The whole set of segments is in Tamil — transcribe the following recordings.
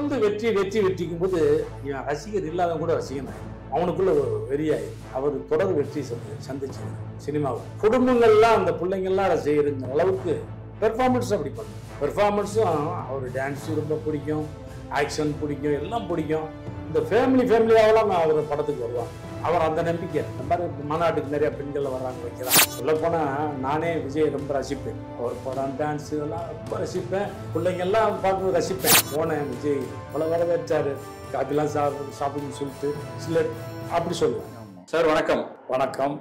தொடர்ந்து வெற்றிக்கும் போது இவன் ரசிகர் இல்லாதவன் கூட ரசிகன் அவனுக்குள்ள ஒரு வெறியாயி அவர் தொடர் வெற்றி சந்திச்சு சினிமாவில் குடும்பங்கள்லாம் அந்த பிள்ளைங்கள்லாம் செய்யற அளவுக்கு பெர்ஃபார்மன்ஸ் அப்படி பண்ணும். பெர்ஃபார்மன்ஸும் அவர் டான்ஸ் ரொம்ப பிடிக்கும், ஆக்ஷன் பிடிக்கும், எல்லாம் பிடிக்கும். இந்த ஃபேமிலியாவெல்லாம் அவர் படத்துக்கு வருவாங்க. அவர் அந்த நம்பிக்கை இந்த மாதிரி மாநாட்டுக்கு நிறைய பெண்கள் வர்றாங்க வைக்கிறாங்க. சொல்லப்போனா நானே விஜய் ரொம்ப ரசிப்பேன். அவர் படம் டான்ஸ் இதெல்லாம் ரொம்ப ரசிப்பேன். பிள்ளைங்கெல்லாம் பார்க்கும்போது ரசிப்பேன். போனேன், விஜய் பல வரவேற்றாரு, காப்பிலாம் சாப்பிடுன்னு சொல்லிட்டு சில அப்படி சொல்லுவேன். சார் வணக்கம். வணக்கம்.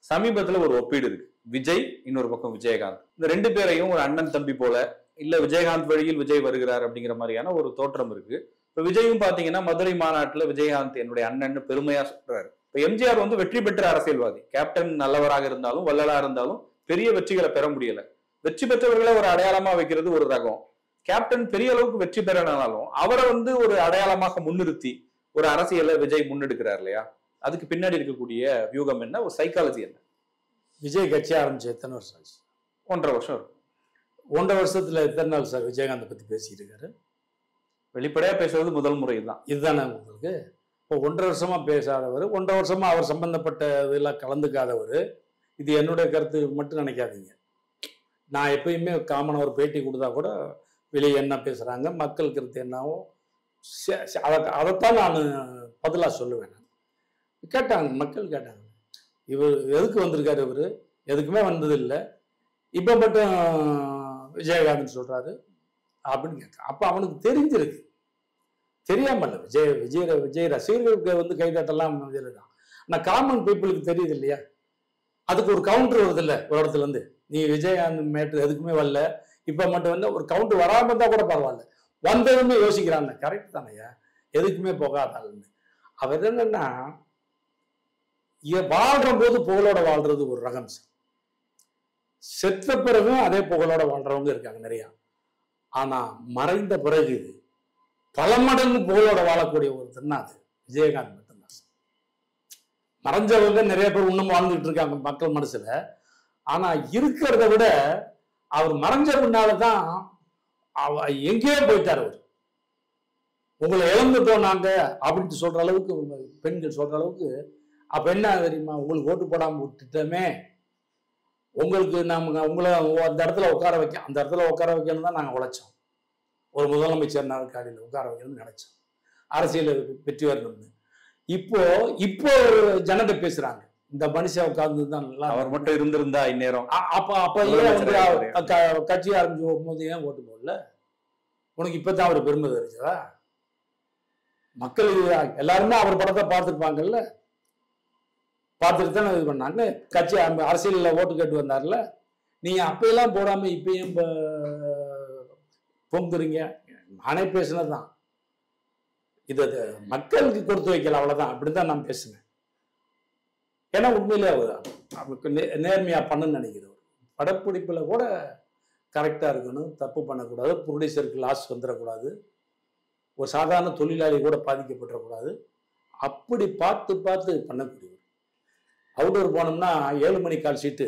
சமீபத்துல ஒரு ஒப்பீடு இருக்கு. விஜய், இன்னொரு பக்கம் விஜயகாந்த். இந்த ரெண்டு பேரையும் ஒரு அண்ணன் தம்பி போல, இல்ல விஜயகாந்த் வழியில் விஜய் வருகிறார் அப்படிங்கிற மாதிரியான ஒரு தோற்றம் இருக்கு. இப்ப விஜயும் பாத்தீங்கன்னா மதுரை மாநாட்டுல விஜயகாந்த் என்னுடைய அண்ணன் பெருமையா சொல்றாரு. இப்ப எம்ஜிஆர் வெற்றி பெற்ற அரசியல்வாதி. கேப்டன் நல்லவராக இருந்தாலும் வள்ளலா இருந்தாலும் பெரிய வெற்றிகளை பெற முடியல. வெற்றி பெற்றவர்களை ஒரு அடையாளமா வைக்கிறது ஒரு ரகம். கேப்டன் பெரிய அளவுக்கு வெற்றி பெறனாலும் அவரை ஒரு அடையாளமாக முன்னிறுத்தி ஒரு அரசியலை விஜய் முன்னெடுக்கிறார் இல்லையா? அதுக்கு பின்னாடி இருக்கக்கூடிய வியூகம் என்ன, ஒரு சைக்காலஜி என்ன? விஜய் கட்சி ஆரம்பிச்சு எத்தனை வருஷம் ஆச்சு? 1.5 வருஷம் இருக்கும். 1.5 வருஷத்துல எத்தனை நாள் சார் விஜயகாந்தை பத்தி பேசிட்டு இருக்காரு? வெளிப்படையா பேசுறது முதல் முறை தான். இதுதானே உங்களுக்கு? இப்போ 1.5 வருஷமா பேசாதவர், 1.5 வருஷமா அவர் சம்பந்தப்பட்ட இதெல்லாம் கலந்துக்காதவர். இது என்னுடைய கருத்து மட்டும் நினைக்காதீங்க. நான் எப்பயுமே காமன் ஒரு பேட்டி கொடுத்தா கூட வெளியே என்ன பேசுறாங்க, மக்கள் கருத்து என்னவோ அதைத்தான் நான் பதிலாக சொல்லுவேன். கேட்டாங்க, மக்கள் கேட்டாங்க, இவர் எதுக்கு வந்திருக்காரு, இவர் எதுக்குமே வந்தது இல்லை, இப்போ மட்டும் விஜயகாந்த் சொல்றாரு அப்படின்னு கேட்க. அப்போ அவனுக்கு தெரிஞ்சிருக்கு. தெரியாமல்ல, விஜய் ரசிகர்களுக்கு கைதட்டலாம் தான். ஆனால் காமன் பீப்புளுக்கு தெரியுது இல்லையா? அதுக்கு ஒரு கவுண்டர் வருது இல்லை ஒரு இடத்துல இருந்து. நீ விஜயகாந்த் மேட்ரு எதுக்குமே வரல, இப்போ மட்டும் வந்து ஒரு கவுண்டர் வராமல் இருந்தால் கூட பரவாயில்ல, வந்ததுமே யோசிக்கிறாங்க. கரெக்ட் தானையா, எதுக்குமே போகாதான்னு. அவர் என்னன்னா வாழ்ற போது புகழோட வாழ்றது ஒரு ரகம். செத்த பிறகும் அதே புகழோட வாழ்றவங்க இருக்காங்க நிறையா. ஆனா மறைந்த பிறகு பல மடங்கு புகழோட வாழக்கூடிய ஒருத்தர்னா அது விஜயகாந்த் மட்டும்தான். மறைஞ்சவங்க நிறைய பேர் இன்னும் வாழ்ந்துட்டு இருக்காங்க மக்கள் மனசுல. ஆனா இருக்கிறத விட அவர் மறைஞ்ச பின்னால்தான் எங்கேயோ போயிட்டார். அவர் உங்களை இழந்துட்டோம் நாங்க அப்படின்ட்டு சொல்ற அளவுக்கு பெண்கள் சொல்ற அளவுக்கு. அப்ப என்ன தெரியுமா, உங்களுக்கு ஓட்டு போடாம விட்டுட்டோமே, உங்களுக்கு உங்களை அந்த இடத்துல உட்கார வைக்கணும் தான் நாங்கள் உழைச்சோம். ஒரு முதலமைச்சர் நாற்காலியில் உட்கார வைக்கணும்னு நினைச்சோம், அரசியல் வெற்றி வரணும்னு. இப்போ ஜனத்தை பேசுறாங்க, இந்த மனுஷன் உட்கார்ந்து தான் நல்லா, அவர் மட்டும் இருந்திருந்தா இந்நேரம். அப்ப கட்சி ஆரம்பிச்சு போகும்போது ஏன் ஓட்டு போடல? உனக்கு இப்பதான் அவர் பெருமை தெரிஞ்சதா? மக்கள் எல்லாருமே அவர் படத்தை பார்த்துருப்பாங்கல்ல, பார்த்துட்டு தானே இது பண்ணாங்க. கட்சி அரசியலில் ஓட்டு கேட்டு வந்தார்ல. நீங்க அப்பெல்லாம் போடாம இப்பயும் பொங்குறீங்க. நானே பேசினதுதான். இது மக்களுக்கு கொடுத்து வைக்கல, அவ்வளவுதான். அப்படிதான் நான் பேசினேன். ஏன்னா உண்மையிலே அவருக்கு நேர்மையா பண்ணுன்னு நினைக்கிறவர். படப்பிடிப்புல கூட கரெக்டா இருக்கணும், தப்பு பண்ணக்கூடாது, ப்ரொடியூசருக்கு லாஸ் வந்துடக்கூடாது, ஒரு சாதாரண தொழிலாளி கூட பாதிக்கப்பட்டுறக்கூடாது. அப்படி பார்த்து பண்ணக்கூடியவர். அவுட்டோர் போனோம்னா 7 மணி கால் ஷீட்டு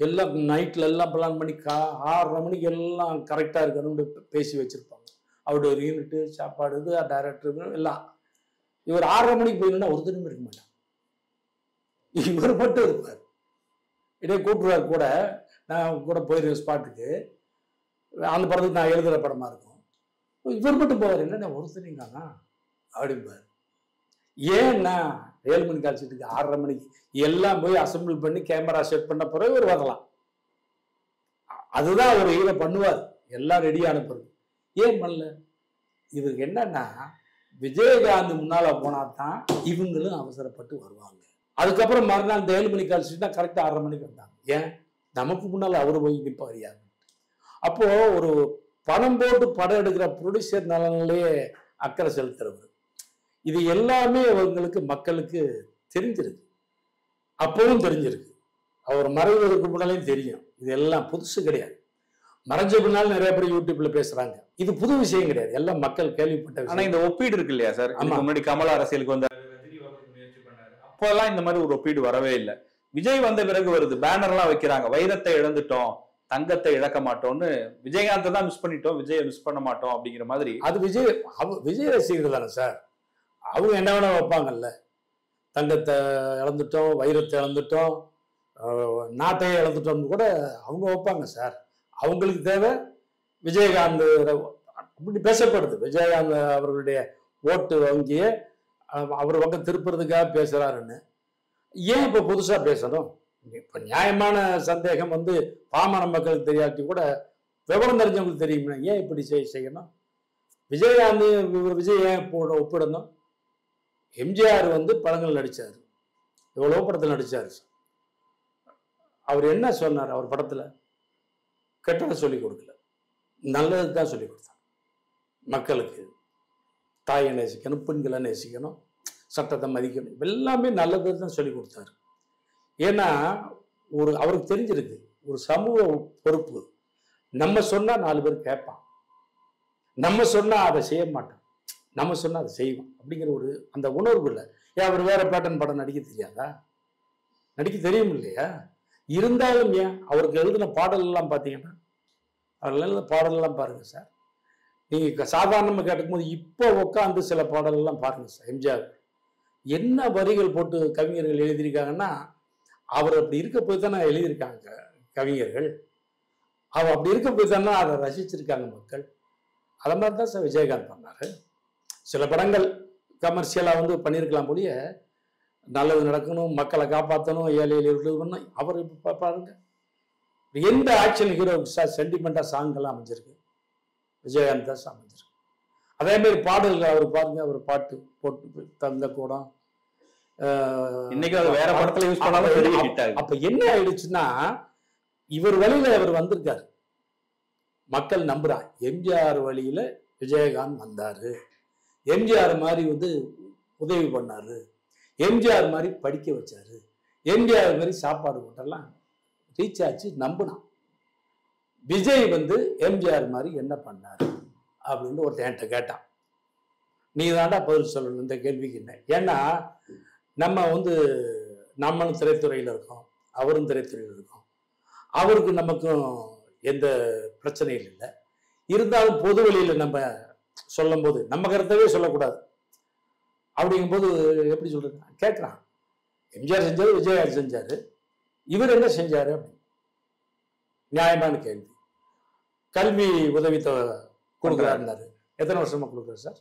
எல்லாம் நைட்ல எல்லாம் பிளான் பண்ணி 6:30 மணிக்கு எல்லாம் கரெக்டா இருக்கணும்னு பேசி வச்சிருப்பாங்க. அவுட்டோர் யூனிட்டு, சாப்பாடு, இது டைரக்டர் எல்லாம். இவர் 6:30 மணிக்கு போயிடணும்னா ஒருத்தருமே இருக்க மாட்டான். இவர் மட்டும் இருப்பார். இடையே கூப்பிடுவார் கூட. நான் கூட போயிருக்கேன் ஸ்பாட்டுக்கு. அந்த படத்துக்கு நான் எழுதுகிற படமா இருக்கும். இவர் மட்டும் போவார். என்னென்ன ஒருத்தருங்கானா அப்படிம்பார். ஏன்னா 7 மணி கால் சீட்டுக்கு 6:30 மணிக்கு எல்லாம் போய் அசம்பிள் பண்ணி கேமரா செட் பண்ண பிறகு இவர் வரலாம். அதுதான் அவர் ஹீரோ பண்ணுவார், எல்லாம் ரெடி அனுப்புறது. ஏன் பண்ணல? இவருக்கு என்னன்னா, விஜயகாந்த் முன்னால போனா தான் இவங்களும் அவசரப்பட்டு வருவாங்க. அதுக்கப்புறம் மறுநாள் இந்த 7 மணி கால் சீட்னா கரெக்டா 6:30 மணிக்கு வந்தாங்க. ஏன்? நமக்கு முன்னால அவரு போய் நிற்பார் யாரு? அப்போ ஒரு பணம் போட்டு படம் எடுக்கிற ப்ரொடியூசர் நலனிலேயே அக்கறை செலுத்துறவர். இது எல்லாமே அவங்களுக்கு மக்களுக்கு தெரிஞ்சிருக்கு. அப்பவும் தெரிஞ்சிருக்கு. அவர் மறைவதற்கு முன்னாலையும் தெரியும். இது எல்லாம் புதுசு கிடையாது. மறைஞ்ச பின்னால் நிறைய பேர் யூடியூப்ல பேசுறாங்க. இது புது விஷயம் கிடையாது, எல்லாம் மக்கள் கேள்விப்பட்ட விஷயம். ஆனா இந்த ஒப்பீடு இருக்கு இல்லையா சார்? முன்னாடி கமல் அரசியலுக்கு வந்தாரு, அப்பெல்லாம் இந்த மாதிரி ஒரு ஒப்பீடு வரவே இல்லை. விஜய் வந்த பிறகு வருது. பேனர்லாம் வைக்கிறாங்க, வைரத்தை இழந்துட்டோம், தங்கத்தை இழக்க மாட்டோம்னு விஜயகாந்தை தான் மிஸ் பண்ணிட்டோம், விஜயை மிஸ் பண்ண மாட்டோம் அப்படிங்கிற மாதிரி. அது விஜய் ரசிகர்கள் தானே சார், அவங்க என்ன வேணா வைப்பாங்கல்ல. தங்கத்தை இழந்துட்டோம், வைரத்தை இழந்துட்டோம், நாட்டையே இழந்துட்டோம்னு கூட அவங்க வைப்பாங்க சார். அவங்களுக்கு தேவை விஜயகாந்த். அப்படி பேசப்படுது, விஜயகாந்த் அவர்களுடைய ஓட்டு வங்கியை அவர் பக்கம் திருப்புறதுக்காக பேசுறாருன்னு. ஏன் இப்ப புதுசா பேசணும்? இப்ப நியாயமான சந்தேகம் வந்து பாமர மக்களுக்கு தெரியாட்டி கூட விவரம் தெரிஞ்சவங்களுக்கு தெரியுமா? ஏன் இப்படி செய்யணும்? விஜயகாந்த் விஜய் ஏன் ஒப்பிடணும்? எம்ஜிஆர் வந்து படங்கள் நடிச்சாரு, எவ்வளவு படத்தில் நடிச்சாரு. அவர் என்ன சொன்னார்? அவர் படத்துல கெட்டதை சொல்லிக் கொடுக்கல, நல்லது தான் சொல்லிக் கொடுத்தார். மக்களுக்கு தாயை நேசிக்கணும், பெண்களை நேசிக்கணும், சட்டத்தை மதிக்கணும், எல்லாமே நல்லது தான் சொல்லிக் கொடுத்தாரு. ஏன்னா அவருக்கு தெரிஞ்சிருக்கு ஒரு சமூக பொறுப்பு. நம்ம சொன்னா 4 பேர் கேட்பான், நம்ம சொன்னா அதை செய்ய மாட்டான், நம்ம சொன்னா அதை செய்வோம் அப்படிங்கிற ஒரு அந்த உணர்வு இல்லை. ஏன் அவர் வேற பேட்டர்ன் படம் நடிக்க தெரியாதா? நடிக்க தெரியும் இல்லையா? இருந்தாலும் ஏன் அவருக்கு எழுதின பாடல் எல்லாம் பார்த்தீங்கன்னா, அவர் எழுதின பாடல் எல்லாம் பாருங்க சார். நீங்க சாதாரணமாக கேட்கும் போது இப்போ உட்காந்து சில பாடல் எல்லாம் பாருங்க சார். எம்ஜிஆர் என்ன வரிகள் போட்டு கவிஞர்கள் எழுதியிருக்காங்கன்னா, அவர் அப்படி இருக்க போய் தானே எழுதியிருக்காங்க கவிஞர்கள். அவர் அப்படி இருக்க போய் தானே அதை ரசிச்சிருக்காங்க மக்கள். அதை மாதிரி தான் சார் விஜயகாந்த் பண்ணாரு. சில படங்கள் கமர்ஷியலாக வந்து பண்ணியிருக்கலாம் போலிய, நல்லது நடக்கணும், மக்களை காப்பாற்றணும், ஏழை பண்ணணும். அவர் இப்போ பாருங்க, எந்த ஆக்ஷன் ஹீரோ சென்டிமெண்டா சாங்கெல்லாம் அமைஞ்சிருக்கு, விஜயகாந்த் தான் அமைஞ்சிருக்கு. அதே மாதிரி பாடல்கள் அவர் பாருங்க, அவர் பாட்டு போட்டு தங்க கூடம் இன்னைக்கு அது வேற படத்துல யூஸ் பண்ணாலும். அப்ப என்ன ஆயிடுச்சுன்னா, இவர் வழியில அவர் வந்திருக்காரு, மக்கள் நம்புறான். எம்ஜிஆர் வழியில விஜயகாந்த் வந்தாரு, எம்ஜிஆர் மாதிரி வந்து உதவி பண்ணாரு, எம்ஜிஆர் மாதிரி படிக்க வச்சாரு, எம்ஜிஆர் மாதிரி சாப்பாடு போட்டெல்லாம் ரீச் ஆச்சு, நம்பினான். விஜய் வந்து எம்ஜிஆர் மாதிரி என்ன பண்ணாரு அப்படின்னு ஒருத்தன் என்கிட்ட கேட்டான். நீ தாண்டா பதில் சொல்லணும் இந்த கேள்விக்கு. என்ன ஏன்னா நம்ம வந்து நம்மளும் திரைத்துறையில் இருக்கோம், அவரும் திரைத்துறையில் இருக்கோம், அவருக்கு நமக்கும் எந்த பிரச்சனையும் இல்லை. இருந்தாலும் பொது வழியில் நம்ம சொல்லும் போது நம்ம கருத்தவே சொல்லக்கூடாது. அப்படிங்கும்போது எப்படி சொல்றது? கேட்குறான், எம்ஜிஆர் செஞ்சாரு, விஜயகாந்த் செஞ்சாரு, இவர் என்ன செஞ்சாரு அப்படின்னு நியாயமான கேள்வி. கல்வி உதவி கொடுக்குறாருன்னாரு. எத்தனை வருஷமா கொடுக்குறாரு சார்?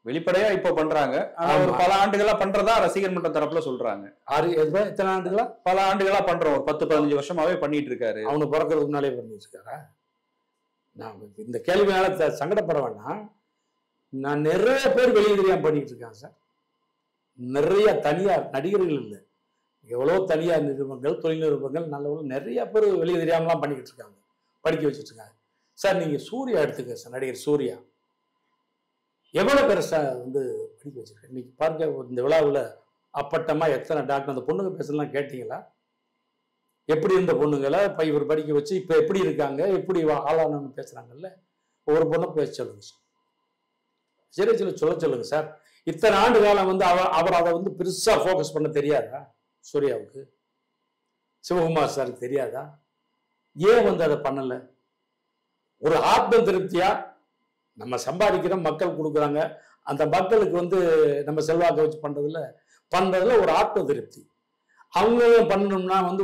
வெளிப்படையா இப்ப பண்றாங்க. ஆனா ஒரு பல ஆண்டுகளா பண்றதா ரசிகர் மன்ற தரப்புல சொல்றாங்க. எத்தனை ஆண்டுகளா? பல ஆண்டுகளா பண்றோம், ஒரு 10-15 வருஷமாவே பண்ணிட்டு இருக்காரு. அவனு பிறக்கிறதுக்கு முன்னாலே பண்ணிட்டு இருக்காரா? நான் இந்த கேள்வியால சங்கடப்பட வேணாம். நான் நிறைய பேர் வெளியே தெரியாம பண்ணிட்டு இருக்காங்க சார். நிறைய தனியார் நடிகர்கள் இல்லை, எவ்வளவு தனியார் நிறுவனங்கள், தொழில் நிறுவனங்கள், நல்ல நிறைய பேர் வெளியே தெரியாமலாம் பண்ணிக்கிட்டு இருக்காங்க, படிக்க வச்சுட்டு இருக்காங்க சார். நீங்க சூர்யா எடுத்துக்க சார், நடிகர் சூர்யா எவ்வளவு பேர் சார் வந்து படிக்க வச்சிருக்கேன். இன்னைக்கு பாருங்க, இந்த விழாவில் அப்பட்டமா எத்தனை டாக்டர், அந்த பொண்ணுங்க பேசலாம் கேட்டீங்களா? எப்படி இருந்த பொண்ணுங்களை இவர் படிக்க வச்சு இப்ப எப்படி இருக்காங்க, எப்படி ஆளானு பேசுறாங்கல்ல. ஒவ்வொரு பொண்ணும் பேச சொல்லுங்க சார், சரி சொல்லுங்க சார். இத்தனை ஆண்டு காலம் வந்து அவர் அதை வந்து பெருசா ஃபோக்கஸ் பண்ண தெரியாதா சூர்யாவுக்கு? சிவகுமார் சாருக்கு தெரியாதா? ஏன் வந்து அதை பண்ணல? ஒரு ஆத்ம திருப்தியா நம்ம சம்பாதிக்கிறோம், மக்கள் கொடுக்குறாங்க, அந்த மக்களுக்கு வந்து நம்ம செல்வாக்க வச்சு பண்றதுல ஒரு ஆத்ம திருப்தி. அவங்க பண்ணணும்னா வந்து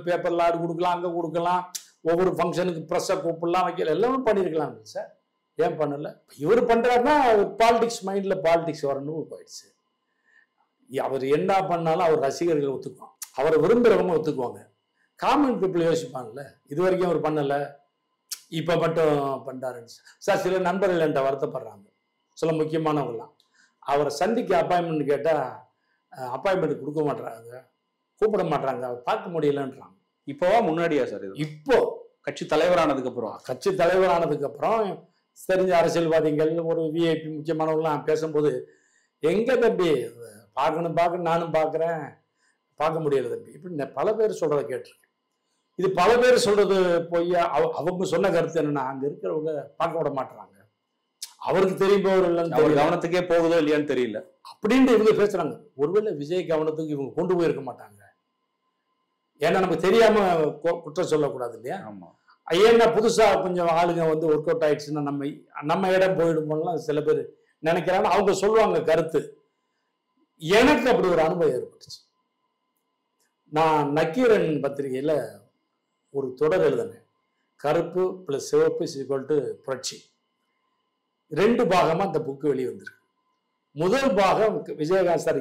பேப்பர்ல ஆடு கொடுக்கலாம், அங்க கொடுக்கலாம், ஒவ்வொரு ஃபங்க்ஷனுக்கு ப்ரெஸ்ஸை கூப்பிடலாம், வைக்கல, எல்லாமே பண்ணியிருக்கலாம் சார். ஏன் பண்ணல? இவர் பண்றாருன்னா பாலிடிக்ஸ் மைண்ட்ல பாலிடிக்ஸ் வரணும் போயிடுச்சு. அவர் என்ன பண்ணாலும் அவர் ரசிகர்கள் ஒத்துக்குவாங்க, அவரை விரும்புறவங்க ஒத்துக்குவாங்க. காமன் பீப்புள் யோசிப்பாங்கல்ல, இது வரைக்கும் அவர் பண்ணல, இப்ப மட்டும் பண்றாருன்னு சார். சில நண்பர்கள் என்கிட்ட வருத்தப்படுறாங்க, சில முக்கியமானவங்கலாம். அவரை சந்திக்க அப்பாயின்மெண்ட் கேட்டா அப்பாயின்மெண்ட் கொடுக்க மாட்டாங்க, கூப்பிட மாட்டாங்க, அவர் பார்க்க முடியலன்றாங்க. இப்போவா முன்னாடியா சார்? இப்போ கட்சி தலைவரானதுக்கு அப்புறம் தெரிஞ்ச அரசியல்வாதிகள், ஒரு விஐபி முக்கியமானவங்களாம் பேசும்போது, எங்க தம்பி பார்க்கணும் நானும் பார்க்குறேன், பார்க்க முடியல தம்பி, இப்படி பல பேர் சொல்றதை கேட்டிருக்கேன். இது பல பேர் சொல்றது போய் அவங்க சொன்ன கருத்து என்னன்னா, அங்க இருக்கிறவங்க பார்க்க விட மாட்டாங்க, அவருக்கு தெரியும் அவர் கவனத்துக்கே போகுதோ இல்லையான்னு தெரியல அப்படின்ட்டு இவங்க பேசுறாங்க. ஒருவேளை விஜய் கவனத்துக்கு இவங்க கொண்டு போயிருக்க மாட்டாங்க. ஏன்னா நமக்கு தெரியாம குற்றம் சொல்லக்கூடாது இல்லையா? ஆமா. ஏன்னா புதுசா கொஞ்சம் ஆளுங்க வந்து ஒர்க் அவுட் ஆயிடுச்சுன்னா நம்ம இடம் போயிடுமோலாம் சில பேர் நினைக்கிறாங்க. அவங்க சொல்லுவாங்க கருத்து. எனக்கு அப்படி ஒரு அனுபவம் ஏற்பட்டுச்சு. நான் நக்கீரன் பத்திரிகையில ஒரு தொடர் எழுதினேன். கருப்பு பிளஸ் சிவப்பு ஈக்குவல் டு புரட்சி. 2 பாகமா அந்த புக்கு வெளியே வந்திருக்கு. முதல் பாகம் விஜயகாந்த் சார்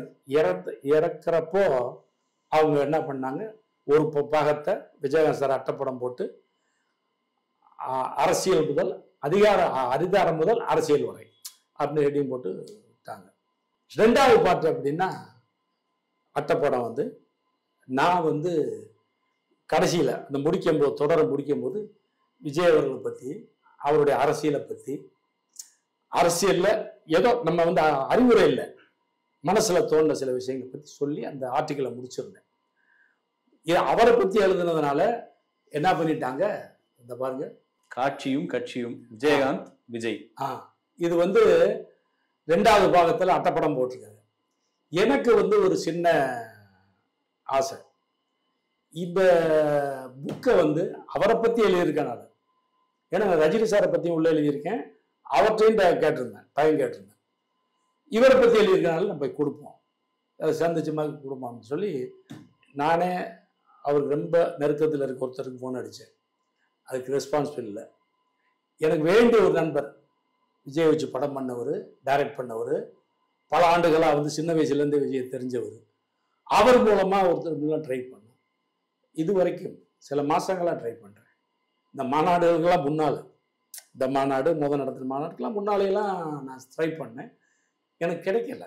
இறக்குறப்போ அவங்க என்ன பண்ணாங்க, ஒரு பாகத்தை விஜயகாந்த் சார் அட்டைப்படம் போட்டு அரசியல் முதல் அதிகாரம் முதல் அரசியல் வரை அப்படின்னு ஹெட்டிங் போட்டு விட்டாங்க. 2வது பாட்டு அப்படின்னா அட்டைப்படம் வந்து நான் வந்து கடைசியில் அந்த தொடரை முடிக்கும் போது விஜய் அவர்களை பற்றி, அவருடைய அரசியலை பற்றி, அரசியலில் ஏதோ நம்ம வந்து அறிவுரை இல்லை, மனசில் தோன்ற சில விஷயங்களை பற்றி சொல்லி அந்த ஆர்டிக்கலை முடிச்சிருந்தேன். அவரை பற்றி எழுதுனதுனால என்ன பண்ணிட்டாங்க, இந்த பாருங்க, காட்சியும் கட்சியும் விஜயகாந்த் விஜய். இது வந்து 2வது பாகத்தில் அட்டைப்படம் போட்டிருக்காங்க. எனக்கு வந்து ஒரு சின்ன ஆசை, இந்த புக்கை வந்து அவரை பற்றி எழுதியிருக்கேன் நான். ஏன்னா ரஜினி சாரை பற்றியும் உள்ள எழுதியிருக்கேன், அவற்றையும் கேட்டிருந்தேன். இவரை பற்றி எழுதியிருக்கனால நம்ம போய் கொடுப்போம், அதை சந்திச்சு மாதிரி கொடுப்போம்னு சொல்லி நானே அவருக்கு ரொம்ப நெருக்கத்தில் இருக்க ஒருத்தருக்கு ஃபோன் அடித்தேன். அதுக்கு ரெஸ்பான்சிபிள் இல்லை. எனக்கு வேண்டிய ஒரு நண்பர், விஜய் வச்சு படம் பண்ணவர், டைரக்ட் பண்ணவர், பல ஆண்டுகளாக வந்து சின்ன வயசுலேருந்து விஜய் தெரிஞ்சவர். அவர் மூலமாக ஒருத்தருக்குலாம் ட்ரை பண்ணேன். இது வரைக்கும் சில மாதங்களாக ட்ரை பண்ணுறேன். இந்த மாநாடுகள்லாம் முன்னால், இந்த மாநாடு நடத்துகிற மாநாட்டுக்கெல்லாம் முன்னாலேலாம் நான் ட்ரை பண்ணேன், எனக்கு கிடைக்கல.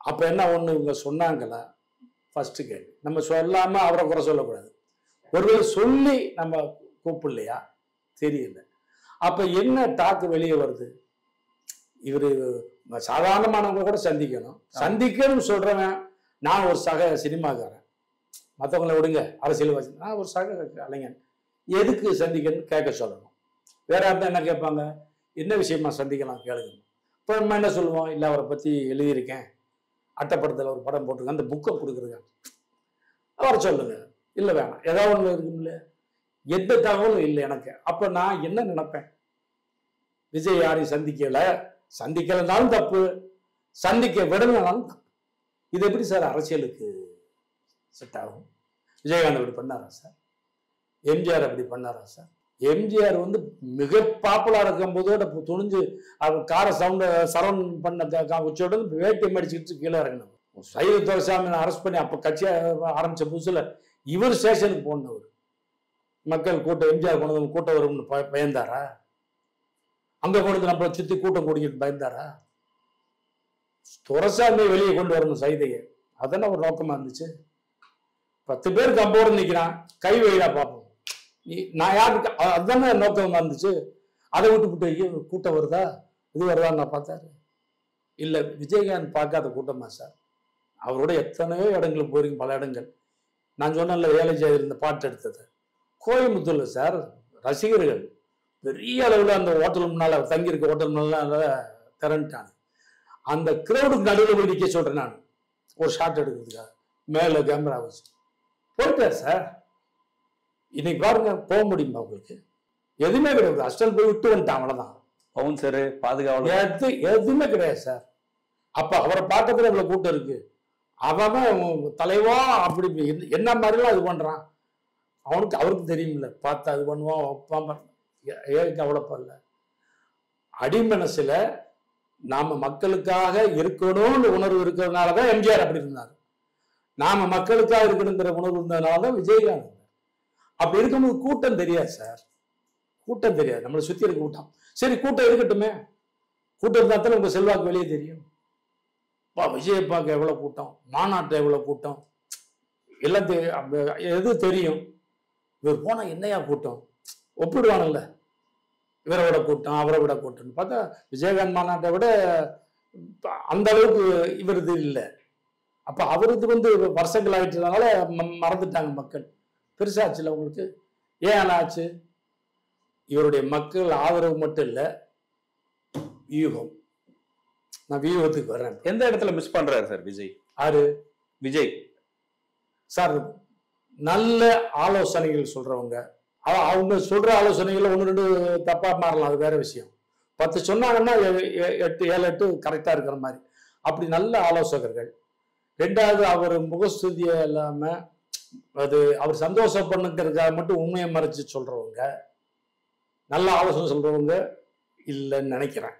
அப்போ என்ன ஒன்று இவங்க சொன்னாங்களா, ஃபஸ்ட்டு கேள்வி. நம்ம சொல்லாமல் அவரை குறை சொல்லக்கூடாது. ஒருவேளை சொல்லி நம்ம கூப்பிடலையா தெரியல. அப்போ என்ன டாக்கு வெளியே வருது, இவர் சாதாரணமானவங்க கூட சந்திக்கணும்னு சொல்கிறவன், நான் ஒரு சக சினிமாக்காரன், மற்றவங்களை விடுங்க அரசியல்வாசி, நான் ஒரு சக கலைஞன், எதுக்கு சந்திக்கணும்னு கேட்க சொல்லணும். வேற யாரும் என்ன கேட்பாங்க, என்ன விஷயமா சந்திக்கலாம் கேளுங்க. இப்போ நம்ம என்ன சொல்லுவோம், இல்லை அவரை பற்றி எழுதியிருக்கேன், அட்டைப்படத்தில் ஒரு படம் போட்டிருக்கேன், அந்த புக்கை கொடுக்குறேங்க, அவரை சொல்லுங்க. இல்லை வேணாம், ஏதாவது ஒன்று இருக்கும்ல, எந்த தகவலும் இல்லை எனக்கு. அப்போ நான் என்ன நினைப்பேன், விஜய் யாரையும் சந்திக்கலைனாலும் தப்பு, சந்திக்க விடலைனாலும் தப்பு. இது எப்படி சார் அரசியலுக்கு செட் ஆகும்? விஜயகாந்த் அப்படி பண்ணாரா சார்? எம்ஜிஆர் அப்படி பண்ணாரா சார்? எம்ஜிஆர் வந்து மிக பாப்புலர் இருக்கும் போதோட துணிஞ்சு அவர் காரை சரௌண்ட் பண்ண உச்சோட வேட்டி மடிச்சுக்கிட்டு கீழே இறங்கினவர். சைவ துரைசாமி அரெஸ்ட் பண்ணி அப்போ கட்சியை ஆரம்பிச்ச புதுசுல இவர் ஸ்டேஷனுக்கு போனவர். மக்கள் கூட்டம், எம்ஜிஆர் கொண்டு வந்து கூட்டம் வரும்னு பயந்தாரா? அங்க கொண்டு நம்மளை சுத்தி கூட்டம் கூடிக்கிட்டு பயந்தாரா? துரைசாமியை வெளியே கொண்டு வரணும் சைதையை, அதெல்லாம் ஒரு நோக்கமா இருந்துச்சு. 10 பேர் கம்போடு நிற்கிறான், கை வைடா பார்ப்போம், நான் யாருக்கு, அதுதானே நோக்கமா இருந்துச்சு. அதை விட்டு கூட்டம் வருதா, இது வருதான்னு நான் பார்த்தாரு. இல்லை, விஜயகாந்த் பார்க்காத கூட்டமா சார்? அவரோட எத்தனையோ இடங்களுக்கு போயிருங்க, பல இடங்கள். நான் சொன்னேன்ல, ஏழைஜா இருந்த பாட்டு எடுத்தது கோயம்புத்தூர்ல சார், ரசிகர்கள் பெரிய அளவில் அந்த ஹோட்டல் முன்னால தங்கியிருக்க ஹோட்டல் முன்னால திரண்டாங்க. அந்த கிரௌடுக்கு நடுவில் போய் நிற்க சொல்றேன் நான், ஒரு ஷாட் எடுக்கிறதுக்காக மேல கேமரா வச்சு போயிட்டார் சார். இன்னைக்கு பாருங்க, போக முடியுமா உங்களுக்கு? எதுவுமே கிடையாது. அஸ்டல் போய் விட்டு வந்துட்டான், அவ்வளவுதான். பவுன்சரு பாதுகாவலர் எதுவுமே கிடையாது சார். அப்ப அவரை பார்க்கறதுல இவ்வளவு கூட்டம் இருக்கு, அவன் தலைவா அப்படி என்ன மாதிரிலாம் அது பண்றான், அவருக்கு தெரியுமில்ல, பார்த்து அது பண்ணுவான் வைப்பான். ஏன் கவலைப்படல? அடிமனசுல நாம மக்களுக்காக இருக்கணும்னு உணர்வு இருக்கிறதுனாலதான் எம்ஜிஆர் அப்படி இருந்தார். நாம மக்களுக்காக இருக்கணுங்கிற உணர்வு இருந்ததுனாலதான் விஜயகாந்த். அப்படி இருக்கும்போது கூட்டம் தெரியாது சார், கூட்டம் தெரியாது. நம்மளை சுத்தி இருக்க கூட்டம். சரி, கூட்டம் இருக்கட்டுமே, கூட்டம் இருந்தா தானே உங்க செல்வாக்கு வெளியே தெரியும். விஜயை பார்க்க எவ்வளவு கூட்டம், மாநாட்டை எவ்வளவு கூட்டம், எல்லாத்தையும் எது தெரியும். இவர் போனா என்னையா கூட்டம் ஒப்பிடுவானுல்ல, இவரை விட கூட்டம் அவரை விட கூட்டம்னு பார்த்தா விஜயகாந்த் மாநாட்டை விட அந்த அளவுக்கு இவரது இல்லை. அப்ப அவரது வந்து வருஷங்கள் ஆயிட்டதுனால மறந்துட்டாங்க மக்கள். பெருசாச்சுல உங்களுக்கு. ஏன் ஆச்சு? இவருடைய மக்கள் ஆதரவு மட்டும் இல்லை, வியூகம். நான் வியூகத்துக்கு வர்றேன். எந்த இடத்துல மிஸ் பண்றாரு சார் விஜய்? ஆறு விஜய் சார் நல்ல ஆலோசனைகள் சொல்றவங்க, அவங்க சொல்ற ஆலோசனைகளை 1 2 தப்பா மாறலாம், அது வேற விஷயம். 10 சொன்னாங்கன்னா 8 7 8 கரெக்டா இருக்கிற மாதிரி அப்படி நல்ல ஆலோசகர்கள். 2வது அவர் முகஸ்துதிய இல்லாம அது அவர் சந்தோஷப்படணுங்கிறதுக்காக மட்டும் உண்மையை மறைச்சு சொல்றவங்க, நல்ல ஆலோசனை சொல்றவங்க இல்லைன்னு நினைக்கிறேன்.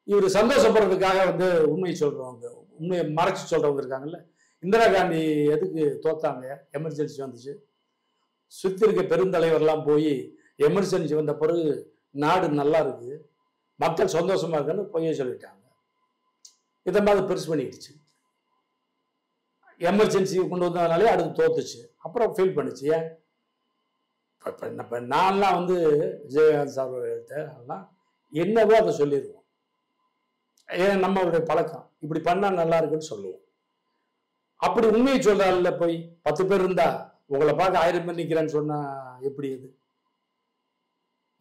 இவர் சந்தோஷப்படுறதுக்காக உண்மையை சொல்றவங்க, உண்மையை மறைச்சு சொல்றவங்க இருக்காங்கல்ல. இந்திரா காந்தி எதுக்கு தோத்தாங்க? எமர்ஜென்சி வந்துச்சு. சுத்தி இருக்க பெருந்தலைவர்லாம் போய் எமர்ஜென்சி வந்த பிறகு நாடு நல்லா இருக்கு, மக்கள் சந்தோஷமா இருக்குன்னு பொய்ய சொல்லிட்டாங்க. இதை மாதிரி பெருசு பண்ணிடுச்சு. எமர்ஜென்சி கொண்டு வந்ததுனாலே அடுத்து தோத்துச்சு. அப்புறம் ஃபீல் பண்ணுச்சு. ஏன் இப்போ நான்லாம் விஜயகாந்த் சார் என்னவோ அதை சொல்லிடுவோம். ஏன் நம்மளுடைய பழக்கம் இப்படி பண்ணா நல்லா இருக்குன்னு சொல்லுவோம். அப்படி உண்மையை சொல்றாருல, போய் 10 பேர் இருந்தா உங்களை பார்க்க 1000 பேர் நிற்கிறேன்னு சொன்னா எப்படி? அது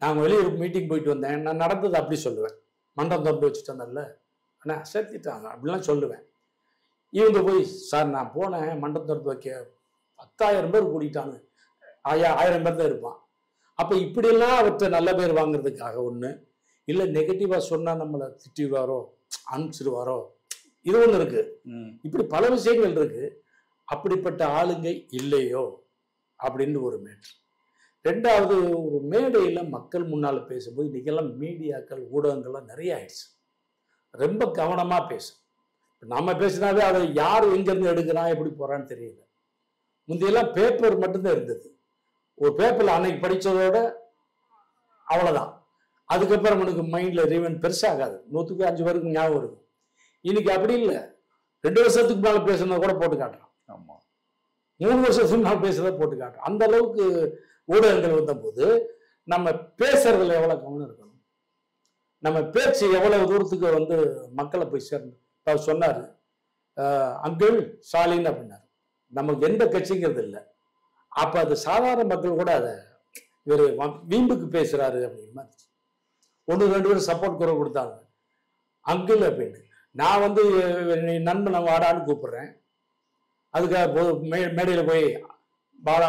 நான் வெளியூர் மீட்டிங் போயிட்டு வந்தேன், நான் நடந்தது அப்படி சொல்லுவேன். மண்டம் திறந்து வச்சுட்டு வந்தேன்ல, ஆனால் சேர்த்திட்டாங்க அப்படிலாம் சொல்லுவேன். இவங்க போய் சார் நான் போனேன் மண்டம் திறந்து வைக்க 10,000 பேர் கூட்டிட்டாங்க, 1000 பேர் தான் இருப்பான். அப்போ இப்படியெல்லாம் அவர்கிட்ட நல்ல பேர் வாங்குறதுக்காக ஒன்று இல்லை, நெகட்டிவாக சொன்னால் நம்மளை திட்டிடுவாரோ அனுப்பிச்சிடுவாரோ, இது ஒன்று இருக்கு. இப்படி பல விஷயங்கள் இருக்கு. அப்படிப்பட்ட ஆளுங்க இல்லையோ அப்படின்னு ஒரு மேட்ரு. 2வது, ஒரு மேடையில் மக்கள் முன்னால் பேசும்போது இன்னைக்கெல்லாம் மீடியாக்கள் ஊடகங்கள்லாம் நிறைய ஆயிடுச்சு. ரொம்ப கவனமாக பேசும். நம்ம பேசினாவே அதை யார் எங்கேருந்து எடுக்கிறான் எப்படி போகிறான்னு தெரியல. முந்தையெல்லாம் பேப்பர் மட்டும்தான் இருந்தது. ஒரு பேப்பரில் அன்னைக்கு படித்ததோட அவ்வளோதான். அதுக்கப்புறம் எனக்கு மைண்டில் ரீவன் பெருசாகாது. 100க்கு 5 பேருக்கு ஞாபகம் இருக்கும். இன்னைக்கு அப்படி இல்லை. 2 வருஷத்துக்கு மேலே பேசுனதை கூட போட்டு காட்டுறான். ஆமாம், 3 வருஷத்துக்கு மேலே பேசுறதை போட்டு காட்டுறான். அந்த அளவுக்கு ஊடகங்கள் வந்தபோது நம்ம பேசுறதுல எவ்வளோ கவனம் இருக்கணும், நம்ம பேச்சு எவ்வளவு தூரத்துக்கு மக்களை போய் சேரணும். அவர் சொன்னார், அங்கிள் ஸ்டாலின் அப்படின்னாரு. நமக்கு எந்த கட்சிங்கிறது இல்லை. அப்போ அது சாதாரண மக்கள் கூட அதை இவர் வீம்புக்கு பேசுறாரு அப்படிங்கிற மாதிரி 1 2 பேர் சப்போர்ட் குரல் கொடுத்தாங்க, அங்கிள் அப்படின்னு. நான் நண்பனை வாடான்னு கூப்பிடுறேன். அதுக்காக மேடையில் போய் வாடா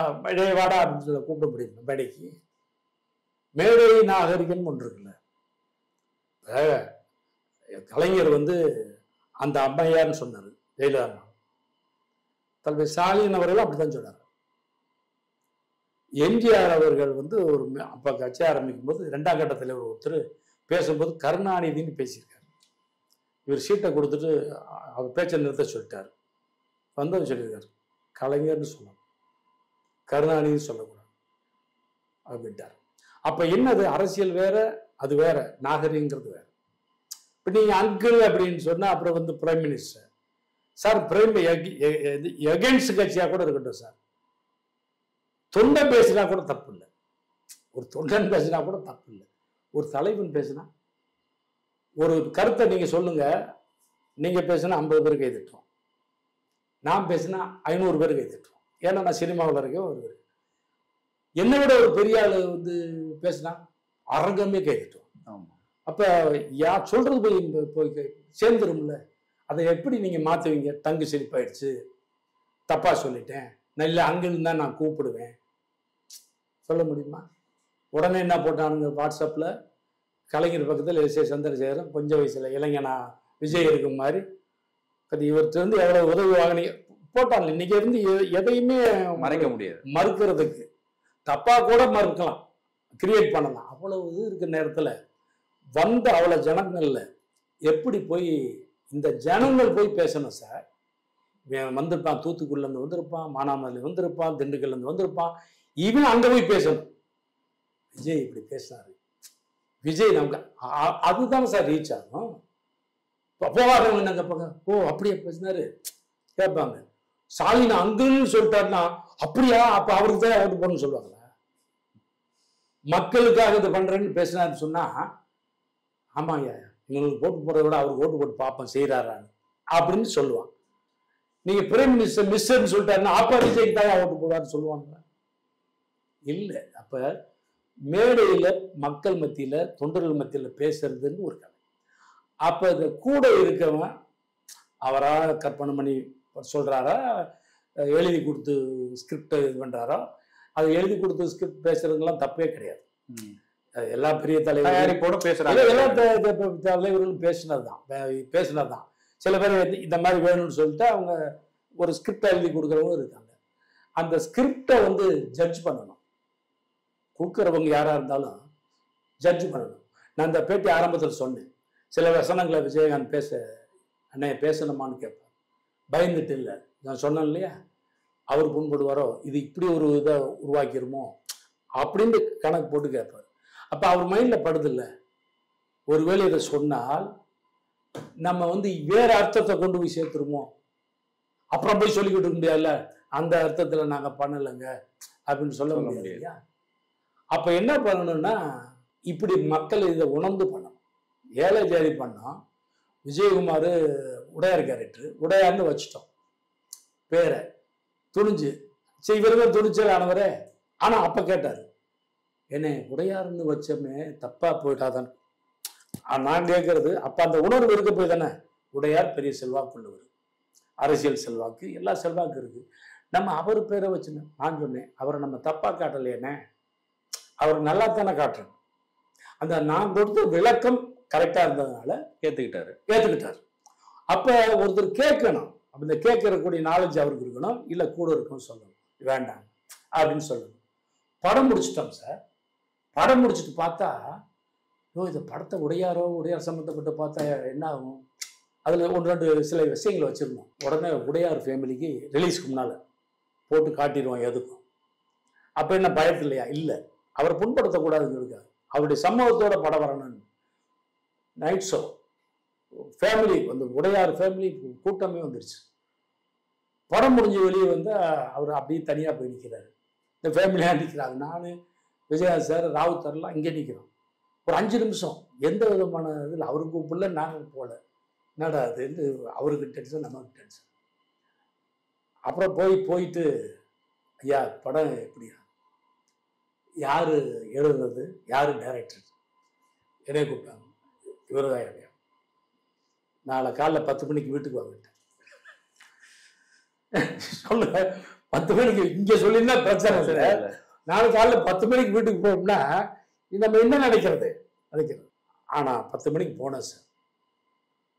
வாடா அப்படின்னு கூப்பிட முடியும். மேடைக்கு மேடை நாகரிகம்னு ஒன்று இருக்குல்ல. கலைஞர் அந்த அம்மையார்னு சொன்னார், ஜெயலலிதா. தலைவர் ஸ்டாலின் அவர்கள் அப்படித்தான் சொன்னார். எம்ஜிஆர் அவர்கள் ஒரு அப்போ கட்சி ஆரம்பிக்கும் போது 2ஆம் கட்ட தலைவர் ஒருத்தர் பேசும்போது கருணாநிதினு பேசியிருக்காரு. இவர் சீட்டை கொடுத்துட்டு அவர் பேச்சை நிறுத்த சொல்லிட்டார். சொல்லியிருக்காரு, கலைஞர்னு சொல்லணும், கருணாநிதி சொல்லக்கூடாது அப்படின்ட்டார். அப்போ என்னது, அரசியல் வேற, அது வேற, நாகரிகங்கிறது வேற. இப்போ நீங்கள் அங்கிள் அப்படின்னு சொன்னால் அப்புறம் prime minister sir, prime against கட்சியாக கூட இருக்கட்டும் சார், தொண்டை பேசினா கூட தப்பு இல்லை. ஒரு தொண்டன் பேசினா கூட தப்பு இல்லை. ஒரு தலைவன் பேசினா, ஒரு கருத்தை நீங்கள் சொல்லுங்க, நீங்கள் பேசினா 50 பேர் கை தட்டுவோம், நான் பேசினா 500 பேர் கை தட்டுவோம். ஏன்னா நான் சினிமாவில் இருக்கேன். ஒரு என்னை விட ஒரு பெரிய ஆள் பேசினா அரங்கமே கை தட்டுவோம். ஆமாம். அப்போ யார் சொல்றது போய் சேர்ந்துரும்ல. அதை எப்படி நீங்கள் மாற்றுவீங்க? தங்கு செழிப்பாயிடுச்சு, தப்பாக சொல்லிட்டேன், நல்ல அங்கிருந்து தான் நான் கூப்பிடுவேன், சொல்ல முடியுமா? உடனே என்ன போட்டானுங்க வாட்ஸ்அப்பில், கலைஞர் பக்கத்தில் எஸ் ஏ சந்திரசேகரன் கொஞ்சம் வயசில் இளைஞனா விஜய் இருக்கும் மாதிரி இவர்கிட்ட எவ்வளோ உதவி வாங்கினீங்க போட்டாங்க. இன்னைக்கு எதையுமே மறைக்க முடியாது. மறுக்கிறதுக்கு தப்பாக கூட மறுக்கலாம், கிரியேட் பண்ணலாம். அவ்வளவு இது இருக்கிற நேரத்தில் அவ்வளோ ஜனங்கள்ல எப்படி போய் இந்த ஜனங்கள் போய் பேசணும் சார்? வந்திருப்பான், தூத்துக்குடிலேருந்து வந்திருப்பான், மானாமதுரையில் வந்திருப்பான், திண்டுக்கல்லேருந்து வந்திருப்பான், இவன் அங்கே போய் பேசணும். விஜய் இப்படி பேசினாரு, விஜய் நமக்கு அதுதான் சார் ரீச் ஆகும். போவாங்க நாங்கள் ஓ அப்படியே பேசினாரு கேட்பாங்க. ஸ்டாலின் அங்குன்னு சொல்லிட்டாருன்னா அப்படியா, அப்போ அவருக்கு தான் ஓட்டு போடணும்னு சொல்லுவாங்களா? மக்களுக்காக இது பண்றேன்னு பேசினாருன்னு சொன்னா, ஆமாங்க இவங்களுக்கு ஓட்டு போடுறத விட அவருக்கு ஓட்டு போட்டு பார்ப்போம் செய்யறாரான்னு அப்படின்னு சொல்லுவான். நீங்க பிரைம் மினிஸ்டர் மிஸ்டர்ன்னு சொல்லிட்டாருன்னா அப்ப விஜய்க்கு தான் ஓட்டு போடுவார்னு சொல்லுவாங்க இல்லை. அப்ப மேடையில மக்கள் மத்தியில தொண்டர்கள் மத்தியில பேசுறதுன்னு ஒரு கதை. அப்ப இந்த கூட இருக்கவன் அவரா கற்பனை பண்ணி சொல்றாரா, எழுதி கொடுத்து ஸ்கிரிப்ட் இது பண்ணுறாரோ அது எழுதி கொடுத்து ஸ்கிரிப்ட் பேசுறதுலாம் தப்பே கிடையாது. எல்லா பெரிய தயாரிப்போட பேசுறாங்க, எல்லா தலைவர்களும் பேசினது தான். சில பேர் இந்த மாதிரி வேணும்னு சொல்லிட்டு அவங்க ஒரு ஸ்கிரிப்ட் எழுதி கொடுக்குறவங்க இருக்காங்க. அந்த ஸ்கிரிப்டை வந்து ஜட்ஜ் பண்ணணும். கொடுக்குறவங்க யாராக இருந்தாலும் ஜட்ஜ் பண்ணணும். நான் இந்த பேட்டி ஆரம்பத்தில் சொன்னேன், சில வசனங்களை விஜயகாந்த் அண்ணே பேசணுமான்னு கேட்பேன். பயந்துட்டு இல்லை, நான் சொன்னேன் இல்லையா, அவர் புண்படுவாரோ, இது இப்படி ஒரு இதை உருவாக்கிருமோ அப்படின்னு கணக்கு போட்டு கேட்பார். அப்போ அவர் மைண்டில் படுதில்ல, ஒருவேளை இதை சொன்னால் நம்ம வந்து வேற அர்த்தத்தை கொண்டு போய் சேர்த்துருமோ, அப்புறம் போய் சொல்லிக்கிட்டு முடியாதுல்ல, அந்த அர்த்தத்தில் நாங்கள் பண்ணலைங்க அப்படின்னு சொல்ல முடியாது இல்லையா. அப்போ என்ன பண்ணணும்னா, இப்படி மக்கள் இதை உணர்ந்து பண்ணணும். ஏழை ஜாதி பண்ணோம், விஜயகுமார் உடையார் கேரக்டர், உடையார்னு வச்சுட்டோம் பேரை, துணிஞ்சு சரி இவருதான் துணிச்சல் ஆனவரே. ஆனால் அப்போ கேட்டார், என்ன உடையார்னு வச்சோமே தப்பா போயிட்டாதான் நான் கேட்கறது. அப்போ அந்த உணர்வு இருக்க போய் தானே. உடையார் பெரிய செல்வாக்கு உள்ளவர், அரசியல் செல்வாக்கு, எல்லா செல்வாக்கு இருக்கு. நம்ம அவர் பேரை வச்சுன்னு நான் சொன்னேன், அவரை நம்ம தப்பா காட்டலையேனே, அவர் நல்லா தானே காட்டுறோம். அந்த நான் கொடுத்த விளக்கம் கரெக்டா இருந்ததுனால ஏத்துக்கிட்டாரு. அப்ப ஒருத்தர் கேட்கணும், அப்ப இந்த கேட்கறக்கூடிய நாலேஜ் அவருக்கு இருக்கணும், இல்ல கூட இருக்கும்னு சொல்லணும், வேண்டாம் அப்படின்னு சொல்லணும். படம் முடிச்சிட்டோம் சார். படம் முடிச்சுட்டு பார்த்தா, இந்த படத்தை உடையார் சம்மந்தப்பட்ட பார்த்தா என்ன ஆகும், அதுல ஒன்று ரெண்டு சில விஷயங்களை வச்சிருந்தோம். உடனே உடையார் ஃபேமிலிக்கு ரிலீஸ்க்கு முன்னால போட்டு காட்டிடுவோம் எதுக்கும். அப்ப என்ன பயத்து இல்லையா? இல்லை, அவரை புண்படுத்தக்கூடாதுன்னு இருக்காது, அவருடைய சம்பவத்தோட படம் வரணும்னு நைட் ஷோ ஃபேமிலி வந்து உடையார் ஃபேமிலி கூட்டமே வந்துருச்சு. படம் முடிஞ்சு வெளியே வந்து அவர் அப்படியே தனியாக போய் நிற்கிறாரு, இந்த ஃபேமிலியாக நிற்கிறாரு. நான் விஜயகாந்த் சார் ராவுத்தர்லாம் இங்கே நிற்கிறோம். ஒரு 5 நிமிஷம் எந்த விதமான இதில் அவருக்கு கூப்பிடல, நாங்கள் போகல. என்னடா அது, அவருக்கு டென்ஷன், நமக்கு டென்ஷன். அப்புறம் போயிட்டு ஐயா படம் எப்படியா, யார் எழுதுனது, யார் டைரக்டர், என்னைய கூப்பிட்டாங்க. இவருதான் இல்லையா, நாளை காலைல 10 மணிக்கு வீட்டுக்கு வாங்கிட்டேன். சொல்லுங்க, 10 மணிக்கு இங்கே சொல்லியிருந்தா பிரச்சனை இல்லை. நாளை காலைல 10 மணிக்கு வீட்டுக்கு போகணும்னா நம்ம என்ன நினைக்கிறது. ஆனால் 10 மணிக்கு போனேன் சார்,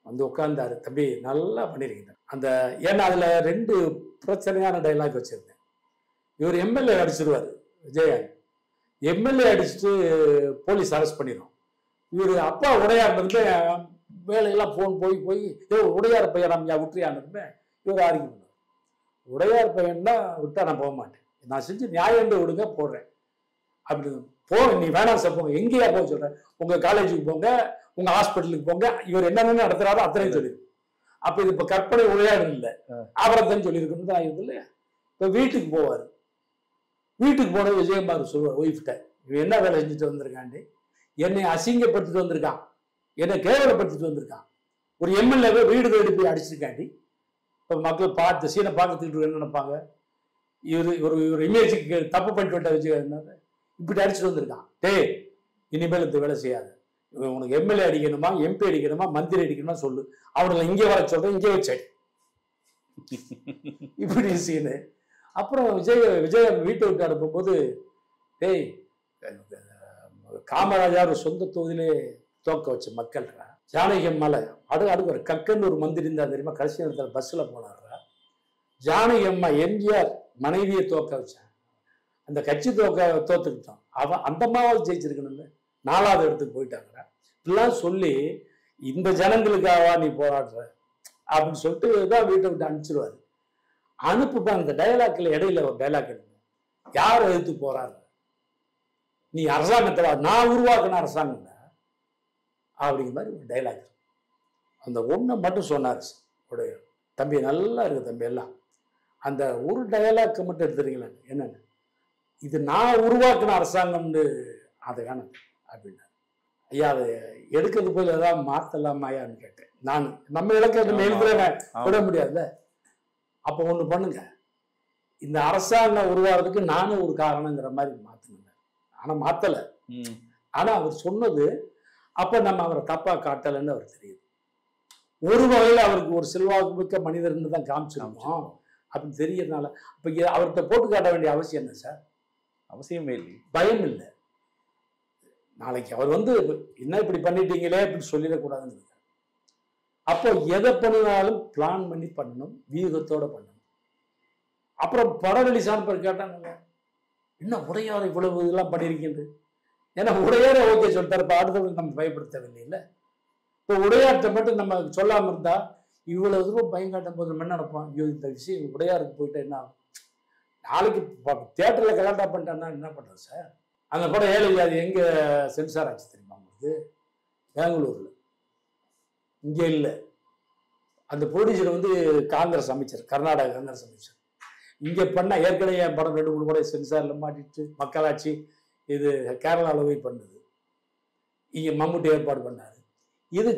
வந்து உட்கார்ந்தாரு. தம்பி நல்லா பண்ணியிருக்கீங்க அந்த, ஏன்னா அதில் 2 பிரச்சனையான டைலாக் வச்சுருந்தேன். இவர் எம்எல்ஏ அடிச்சிருவார் விஜயகாந்த், எம்எல்ஏ அடிச்சுட்டு போலீஸ் அரெஸ்ட் பண்ணிடும். இவர் அப்பா உடையார் வந்து வேலையெல்லாம் போய் உடையார் பையன் விட்டுறியான்னு இவர் ஆர்கியூ பண்ணுவார். உடையார் பையன்னா விட்டா நான் போக மாட்டேன், நான் செஞ்சு நியாயம் விடுங்க போடுறேன் அப்படின்னு. நீ வேணாம் சார், போங்க. எங்கேயா போக சொல்றேன், உங்க காலேஜுக்கு போங்க, உங்க ஹாஸ்பிட்டலுக்கு போங்க, இவர் என்னென்ன நடத்துறாரோ அத்தனையும் சொல்லியிருக்கு. அப்ப இது இப்ப கற்பனை உடையாடு இல்லை, அவரைத்தான் சொல்லியிருக்குன்னு தான் ஆயுது இல்லையா. இப்ப வீட்டுக்கு போவார். வீட்டுக்கு போனது விஜயகுமார் சொல்லுவார் ஒய்ஃப்கிட்ட, இவன் என்ன வேலை செஞ்சுட்டு வந்திருக்காண்டி, என்னை அசிங்கப்படுத்திட்டு வந்திருக்கான், என்னை கேவலப்படுத்திட்டு வந்திருக்கான், ஒரு எம்எல்ஏவை வீடு தேடி போய் அடிச்சிருக்காண்டி. இப்போ மக்கள் பார்த்து சீனை பார்த்துக்கிட்டு என்ன நினைப்பாங்க, இவர் இமேஜுக்கு தப்பு பண்ணிட்டு விட்ட விஜயகாந்த் இப்படி அடிச்சுட்டு வந்திருக்கான். இனிமேல் இந்த வேலை செய்யாது, உனக்கு எம்எல்ஏ அடிக்கணுமா, எம்பி அடிக்கணுமா, மந்திரி அடிக்கணுமா சொல்லு, அவனை இங்கே வர சொல்றேன், இங்கே வச்சாடி இப்படி சீனு. அப்புறம் விஜய் வீட்டை விட்டு அனுப்பும்போது, காமராஜர் சொந்த தொகுதியிலே தோக்க வச்ச மக்கள்ரா, ஜானகி அம்மால அடுக்கு ஒரு கக்கன்னு ஒரு மந்திரி இருந்தா தெரியுமா, கடைசி நேரத்தில் பஸ்ல போனார்ரா. ஜானகி அம்மா எம்ஜிஆர் மனைவியை தோக்க வச்சான், அந்த கட்சி தோத்துக்கிட்டோம். அவன் அந்த அம்மாவால் ஜெயிச்சிருக்கணும்ல, 4வது இடத்துக்கு போயிட்டாங்க. இப்படிலாம் சொல்லி இந்த ஜனங்களுக்காகவா நீ போராடுற அப்படின்னு சொல்லிட்டு தான் வீட்டை விட்டு அனுப்பிச்சிருவாரு. அனுப்புப்பா. அந்த டைலாக்ல இடையில ஒரு டைலாக் எடுங்க, யார் எதிர்த்து போறாரு, நீ அரசாங்கத்தை நான் உருவாக்குன அரசாங்கம் அப்படிங்கிற மாதிரி ஒரு டைலாக். அந்த ஒன்றை மட்டும் சொன்னார் உடைய தம்பி, நல்லா இருக்கு தம்பி எல்லாம். அந்த ஒரு டைலாக்கை மட்டும் எடுத்துறீங்களா, என்னன்னு, இது நான் உருவாக்குன அரசாங்கம்னு அதை காணும் அப்படின்னா. ஐயா அதை எடுக்கிறது போய் ஏதாவது மாத்தலாமாயான்னு கேட்டேன் நான். நம்ம இலக்கணம் எழுதுறேன் விட முடியாதுல்ல. அப்போ ஒண்ணு பண்ணுங்க, இந்த அரசாங்கம் உருவாகிறதுக்கு நானும் ஒரு காரணங்கிற மாதிரி மாத்துங்க. ஆனா மாத்தல. ஆனா அவர் சொன்னது அப்ப நம்ம அவரை தப்பா காட்டலைன்னு அவர் தெரியுது. ஒரு வகையில் அவருக்கு ஒரு செல்வாக்கு மிக்க மனிதர்னு தான் காமிச்சிருக்கோம். அப்படின்னு தெரியறதுனால அப்போ அவர்கிட்ட போட்டு காட்ட வேண்டிய அவசியம் என்ன சார்? அவசியமே இல்லை. பயம் இல்லை. நாளைக்கு அவர் வந்து என்ன இப்படி பண்ணிட்டீங்களே அப்படின்னு சொல்லிடக்கூடாதுன்னு. அப்போ எதை பண்ணினாலும் பிளான் பண்ணி பண்ணணும், வியூகத்தோட பண்ணணும். அப்புறம் படம் ரிலீஸ் ஆன பிறகு கேட்டாங்க, என்ன உடையார் இவ்வளவு இதெல்லாம் பண்ணியிருக்கின்றது? ஏன்னா உடையார ஓகே சொல்லிட்டாரு, இப்போ அடுத்தவங்க நம்ம பயப்படுத்தவில்லை இல்லை. இப்போ உடையார்கிட்ட மட்டும் நம்ம சொல்லாமல் இருந்தா இவ்வளவு தூரம் பயம் காட்டும் போது நம்ம என்ன நினைப்போம், ஐயோ இந்த விஷயம் உடையாருக்கு போயிட்டா என்ன ஆகும், நாளைக்கு தியேட்டரில் கலாட்டா பண்ணிட்டான்னா என்ன பண்ணுறது சார்? அந்த படம் ஏழை அது எங்கே சென்சார் ஆச்சு தெரியுமா உங்களுக்கு? பெங்களூரில். இங்கே இல்லை. அந்த ப்ரொடியூசர் வந்து காங்கிரஸ் அமைச்சர், கர்நாடகா காங்கிரஸ் அமைச்சர். இங்கே பண்ணால் ஏற்கனவே என் படம் 2-3 முறை சென்சாரில் மாட்டிட்டு மக்களாட்சி இது கேரளாவில் போய் பண்ணுது. இங்கே மம்முட்டி ஏற்பாடு பண்ணார். இது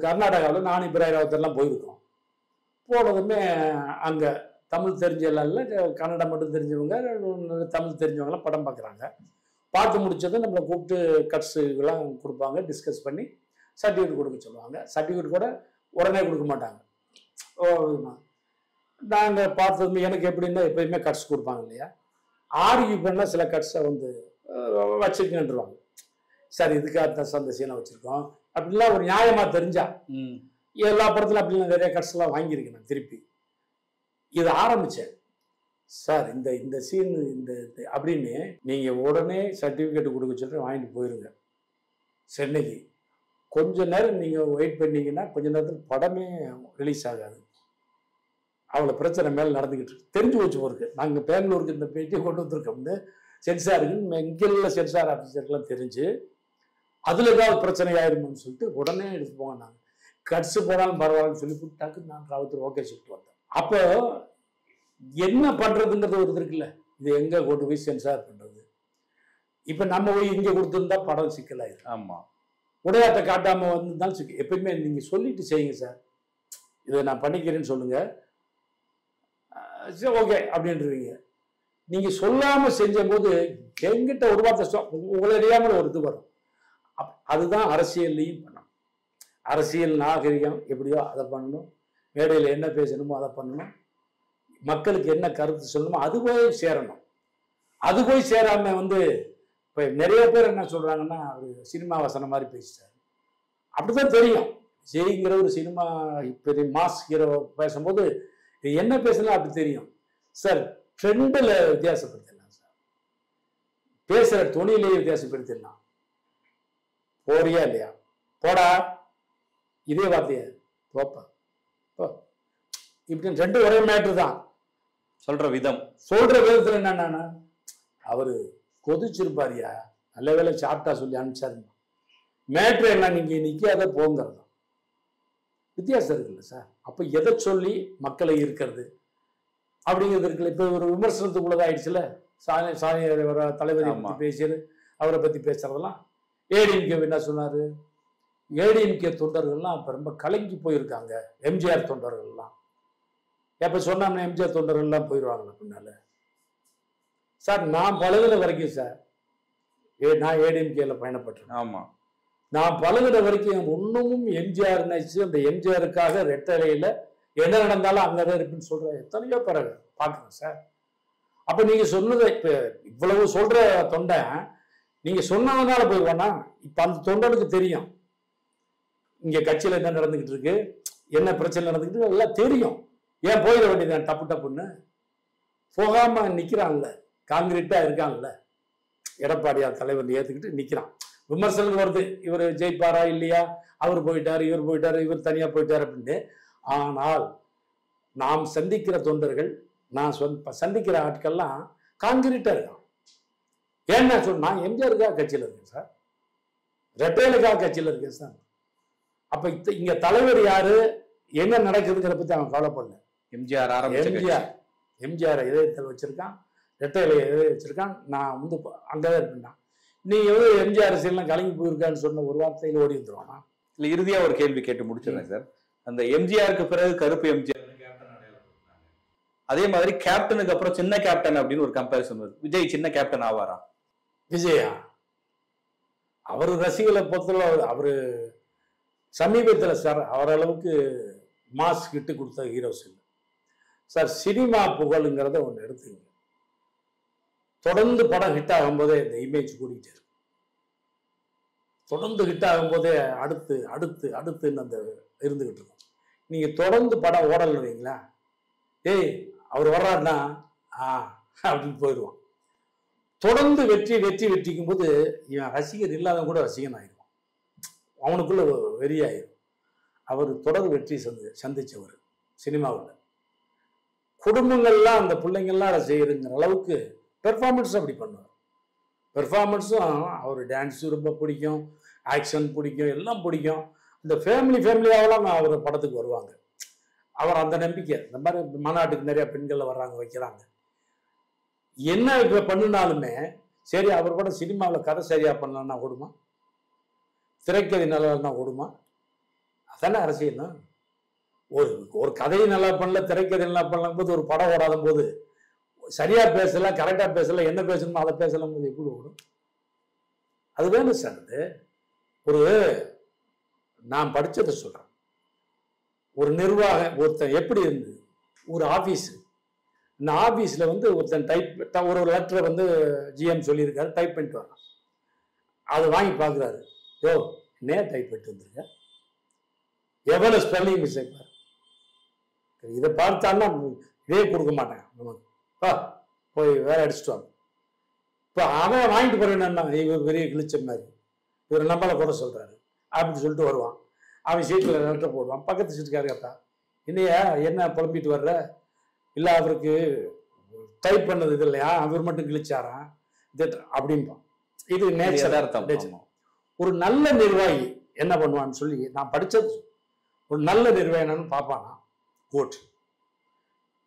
கர்நாடகாவில் நானும் இப்ராஹிம் போயிருக்கோம். போனதுமே அங்கே தமிழ் தெரிஞ்செல்லாம் இல்லை, கன்னடம் மட்டும் தெரிஞ்சவங்க, தமிழ் தெரிஞ்சவங்களாம் படம் பார்க்குறாங்க. பார்த்து முடிச்சதும் நம்மளை கூப்பிட்டு கட்ஸுக்கெல்லாம் கொடுப்பாங்க, டிஸ்கஸ் பண்ணி சர்டிஃபிகேட் கொடுக்க சொல்லுவாங்க. சர்டிஃபிகேட் கூட உடனே கொடுக்க மாட்டாங்க. நாங்கள் பார்த்தது எனக்கு எப்படின்னா எப்பயுமே கட்ஸ் கொடுப்பாங்க இல்லையா, ஆர்கியூ பண்ணால் சில கட்ஸை வந்து வச்சுக்கன்றுவாங்க. சார் இதுக்காக அந்த சீனை வச்சுருக்கோம் அப்படின்லாம் ஒரு நியாயமாக தெரிஞ்சா. எல்லா படத்துலையும் அப்படிலாம் நிறைய கட்ஸ்லாம் வாங்கியிருக்கேன் நான். திருப்பி இது ஆரம்பித்தேன் சார், இந்த சீன் இந்த அப்படின்னு நீங்கள் உடனே சர்டிஃபிகேட் கொடுக்க சொல்லிட்டு வாங்கிட்டு போயிருங்க சென்னைக்கு. கொஞ்ச நேரம் நீங்கள் வெயிட் பண்ணீங்கன்னா கொஞ்ச நேரத்தில் படமே ரிலீஸ் ஆகாது. அவ்வளோ பிரச்சனை மேலே நடந்துக்கிட்டு இருக்கு. தெரிஞ்சு வச்சு போருக்கு. நாங்கள் பெங்களூருக்கு இந்த பேட்டியை கொண்டு வந்திருக்கோம்னு சென்சாருக்கு இங்கே உள்ள சென்சார் ஆஃபீஸருக்கெல்லாம் தெரிஞ்சு அதில் ஏதாவது பிரச்சனை ஆயிருமான்னு சொல்லிட்டு உடனே எடுத்து போங்க. நாங்கள் கட்ஸு போனாலும் பரவாயில்லன்னு சொல்லி கூப்பிட்டாக்கு நான் ராவத்தூர் ஓகே சொல்லிட்டு வந்தேன். அப்போ என்ன பண்ணுறதுங்கிறது ஒரு இது இருக்குல்ல, இது எங்கே கொண்டு போய் சென்சார் பண்ணுறது. இப்போ நம்ம போய் இங்கே கொடுத்துருந்தா படம் சிக்கலாயிருக்கு. ஆமாம், உடையாட்டை காட்டாமல் வந்திருந்தாலும் சிக்கல். எப்பயுமே நீங்கள் சொல்லிட்டு செய்யுங்க சார், இதை நான் பண்ணிக்கிறேன்னு சொல்லுங்கள், சரி ஓகே அப்படின்றீங்க. நீங்கள் சொல்லாமல் செஞ்ச போது எங்கிட்ட ஒரு வார்த்தை உங்களை அறியாமல் ஒரு இது வரும். அதுதான் அரசியல்லையும் பண்ணணும். அரசியல் நாகரிகம் எப்படியோ அதை பண்ணணும், மேடையில் என்ன பேசணுமோ அதை பண்ணணும், மக்களுக்கு என்ன கருத்து சொல்லணுமோ அது போய் சேரணும். அது போய் சேராமல் வந்து இப்போ நிறைய பேர் என்ன சொல்கிறாங்கன்னா, அவர் சினிமா வசனம் மாதிரி பேசிட்டார். அப்படிதான் தெரியும். ஜெய்ங்கிற ஒரு சினிமா பெரிய மாஸ் ஹீரோ பேசும்போது என்ன பேசலாம் அப்படி தெரியும் சார். ட்ரெண்டில் வித்தியாசப்படுத்திடலாம் சார், பேசுகிற துணியிலேயே வித்தியாசப்படுத்திடலாம். போறியா இல்லையா, போடா இதே வார்த்தையா, போப்பா போ, இப்படின்னு ரெண்டு ஒரே மேட்ரு தான். சொல்ற விதத்தில் என்னன்னா அவரு கொதிச்சிருப்பாரியா, நல்ல வேலை சாப்பிட்டா சொல்லி அனுப்பிச்சாருங்க. மேட்ரு என்ன, நீங்க நிக்காத போங்கிறது வித்தியாசம் இருக்குல்ல சார். அப்ப எதை சொல்லி மக்களை இருக்கிறது அப்படிங்கிறது இருக்குல்ல. இப்ப ஒரு விமர்சனத்துக்குள்ளதான் ஆயிடுச்சுல. சாணி தலைவரை பத்தி பேசியது, அவரை பத்தி பேசுறதெல்லாம். ஏடிஎம்கே என்ன சொன்னாரு, ஏடிஎம்கே தொண்டர்கள்லாம் இப்ப ரொம்ப கலங்கி போயிருக்காங்க. எம்ஜிஆர் தொண்டர்கள்லாம் எப்ப சொன்னா எம்ஜிஆர் தொண்டர்கள்லாம் போயிடுவாங்க பின்னால. சார் நான் பழகுன வரைக்கும் சார், நான் ஏடிஎம்கேல பயணப்பட்டேன். ஆமா, நான் பழகுன வரைக்கும் ஒன்றும் எம்ஜிஆர் நினைச்சு அந்த எம்ஜிஆருக்காக ரெட்டலையில என்ன நடந்தாலும் அங்கதான் இருக்குன்னு சொல்ற எத்தனையோ பிறகு பாக்குறேன் சார். அப்ப நீங்க சொன்னதை இப்ப இவ்வளவு சொல்ற தொண்டை நீங்க சொன்னதுனால போயிடுவானா? இப்ப அந்த தொண்டனுக்கு தெரியும் இங்க கட்சியில என்ன நடந்துகிட்டு இருக்கு, என்ன பிரச்சனை நடந்துகிட்டு எல்லாம் தெரியும். ஏன் போயிட வேண்டியது டப்பு டப்புன்னு போகாம நிக்கிறான்ல, காங்கிரீட்டா இருக்காங்கல்ல. எடப்பாடியார் தலைவர் ஏத்துக்கிட்டு நிக்கிறான். விமர்சனம் வருது, இவர் ஜெயிப்பாரா இல்லையா, அவர் போயிட்டாரு, இவர் போயிட்டாரு, இவர் தனியா போயிட்டாரு அப்படின்னு. ஆனால் நாம் சந்திக்கிற தொண்டர்கள், நான் சந்திக்கிற ஆட்கள்லாம் காங்கிரீட்டா இருக்கான். ஏன்னா சொன்னா எம்ஜிஆருக்காக கட்சியில் இருக்கேன் சார், ரெட்டையலுக்காக கட்சியில் இருக்கேன் சார். அப்ப இங்க தலைவர் யாரு, என்ன நடக்குதுங்கிற பத்தி அவன் கவலைப்படல. எம்ஜிஆர் இதயத்தில் வச்சிருக்கான், ரெட்டையில எதை வச்சிருக்கான். நான் வந்து அங்கதான் இருப்பேன். நீங்க எம்ஜிஆர் அரசியல்லாம் கலங்கி போயிருக்கான்னு சொன்ன ஒரு வார்த்தையில ஓடி வந்துருவானா? இல்ல, இறுதியா ஒரு கேள்வி கேட்டு முடிச்சிருந்தேன் சார். அந்த எம்ஜிஆருக்கு பிறகு கருப்பு எம்ஜிஆர், அதே மாதிரி கேப்டனுக்கு அப்புறம் சின்ன கேப்டன் அப்படின்னு ஒரு கம்பேரிசன் வருது. விஜய் சின்ன கேப்டன் ஆவாரா? விஜயா அவரு ரசிகளை பொறுத்தளவு அவரு சமீபத்தில் சார் அவர் அளவுக்கு மாஸ் கிட்டு கொடுத்த ஹீரோஸ் இல்லை. சார் சினிமா புகழுங்கிறத ஒன்று எடுத்துங்க. தொடர்ந்து படம் ஹிட் ஆகும்போதே இந்த இமேஜ் கூடிக்கிட்டே இருக்கும். தொடர்ந்து ஹிட் ஆகும்போதே அடுத்து அடுத்து அடுத்துன்னு அந்த இருந்துகிட்டு இருக்கும். நீங்க தொடர்ந்து படம் ஓடலன்னு வைங்களா, ஏய் அவர் வர்றாருன்னா அப்படின்னு போயிடுவான். தொடர்ந்து வெற்றிக்கும் போது இவன் ரசிகர் இல்லாதவன் கூட ரசிகன் ஆயிடுவான். அவனுக்குள்ள வெறியாயிரும். அவர் தொடர் வெற்றி சந்திச்சவர் சினிமாவில். குடும்பங்கள்லாம் அந்த பிள்ளைங்கள்லாம் செய்யறங்கிற அளவுக்கு பெர்ஃபார்மன்ஸ் அப்படி பண்ணுவார். பெர்ஃபார்மன்ஸும் அவர் டான்ஸு ரொம்ப பிடிக்கும், ஆக்ஷன் பிடிக்கும், எல்லாம் பிடிக்கும். இந்த ஃபேமிலியாவெல்லாம் அவர் படத்துக்கு வருவாங்க. அவர் அந்த நம்பிக்கை. இந்த மாதிரி மாநாட்டுக்கு நிறைய பெண்கள் வர்றாங்க, வைக்கிறாங்க. என்ன இப்போ பண்ணினாலுமே சரி, அவர் படம் சினிமாவில் கதை சரியா பண்ணலன்னா ஓடுமா, திரைக்கதை நல்லா ஓடுமா? அதானே அரசியல். ஒரு கதையை நல்லா பண்ணல, திரைக்கதை நல்லா பண்ணலாம் போது, ஒரு படம் ஓடாத போது, சரியா பேசல, கரெக்டா பேசல, என்ன பேசணுமோ அதை பேசலாம் போது எப்படி ஓடும்? அது வேணும் சார். அது ஒரு நான் படிச்சதை சொல்றேன். ஒரு நிர்வாகம் ஒருத்தன் எப்படி இருந்து ஒரு ஆபீஸ், இந்த ஆபீஸ்ல ஒருத்தன் ஒரு லெட்டரை ஜிஎம் சொல்லியிருக்காரு, டைப் பண்ணிட்டு வர்றான். அதை வாங்கி பார்க்குறாரு. யோ என்ன டைப் பண்ணிட்டு வந்துருங்க, எவ்வளவு ஸ்பெல்லிங் மிஸ்டேக் பாரு. இதை பார்த்தான்னா இதே கொடுக்க மாட்டேன் நமக்கு, போய் வேற அடிச்சுட்டு வாங்க. இப்போ அவன் வாங்கிட்டு போறேன்னா இவர் பெரிய கிழிச்ச மாதிரி, இவர் நம்மளை கூட சொல்றாரு அப்படின்னு சொல்லிட்டு வருவான். அவன் சீட்டில் லெட்டர் போடுவான். பக்கத்து சீட்டுக்காரு கேட்டா, என்னையா என்ன புலம்பிட்டு வர்ற, இல்லை அவருக்கு டைப் பண்ணது இது இல்லையா, அவர் மட்டும் கிழிச்சாரான் அப்படின்பான். இது நேச்சர். ஒரு நல்ல நிர்வாகி என்ன பண்ணுவான்னு சொல்லி நான் படிச்சது. ஒரு நல்ல நிர்வாகி என்னன்னு பார்ப்பானா, கோட்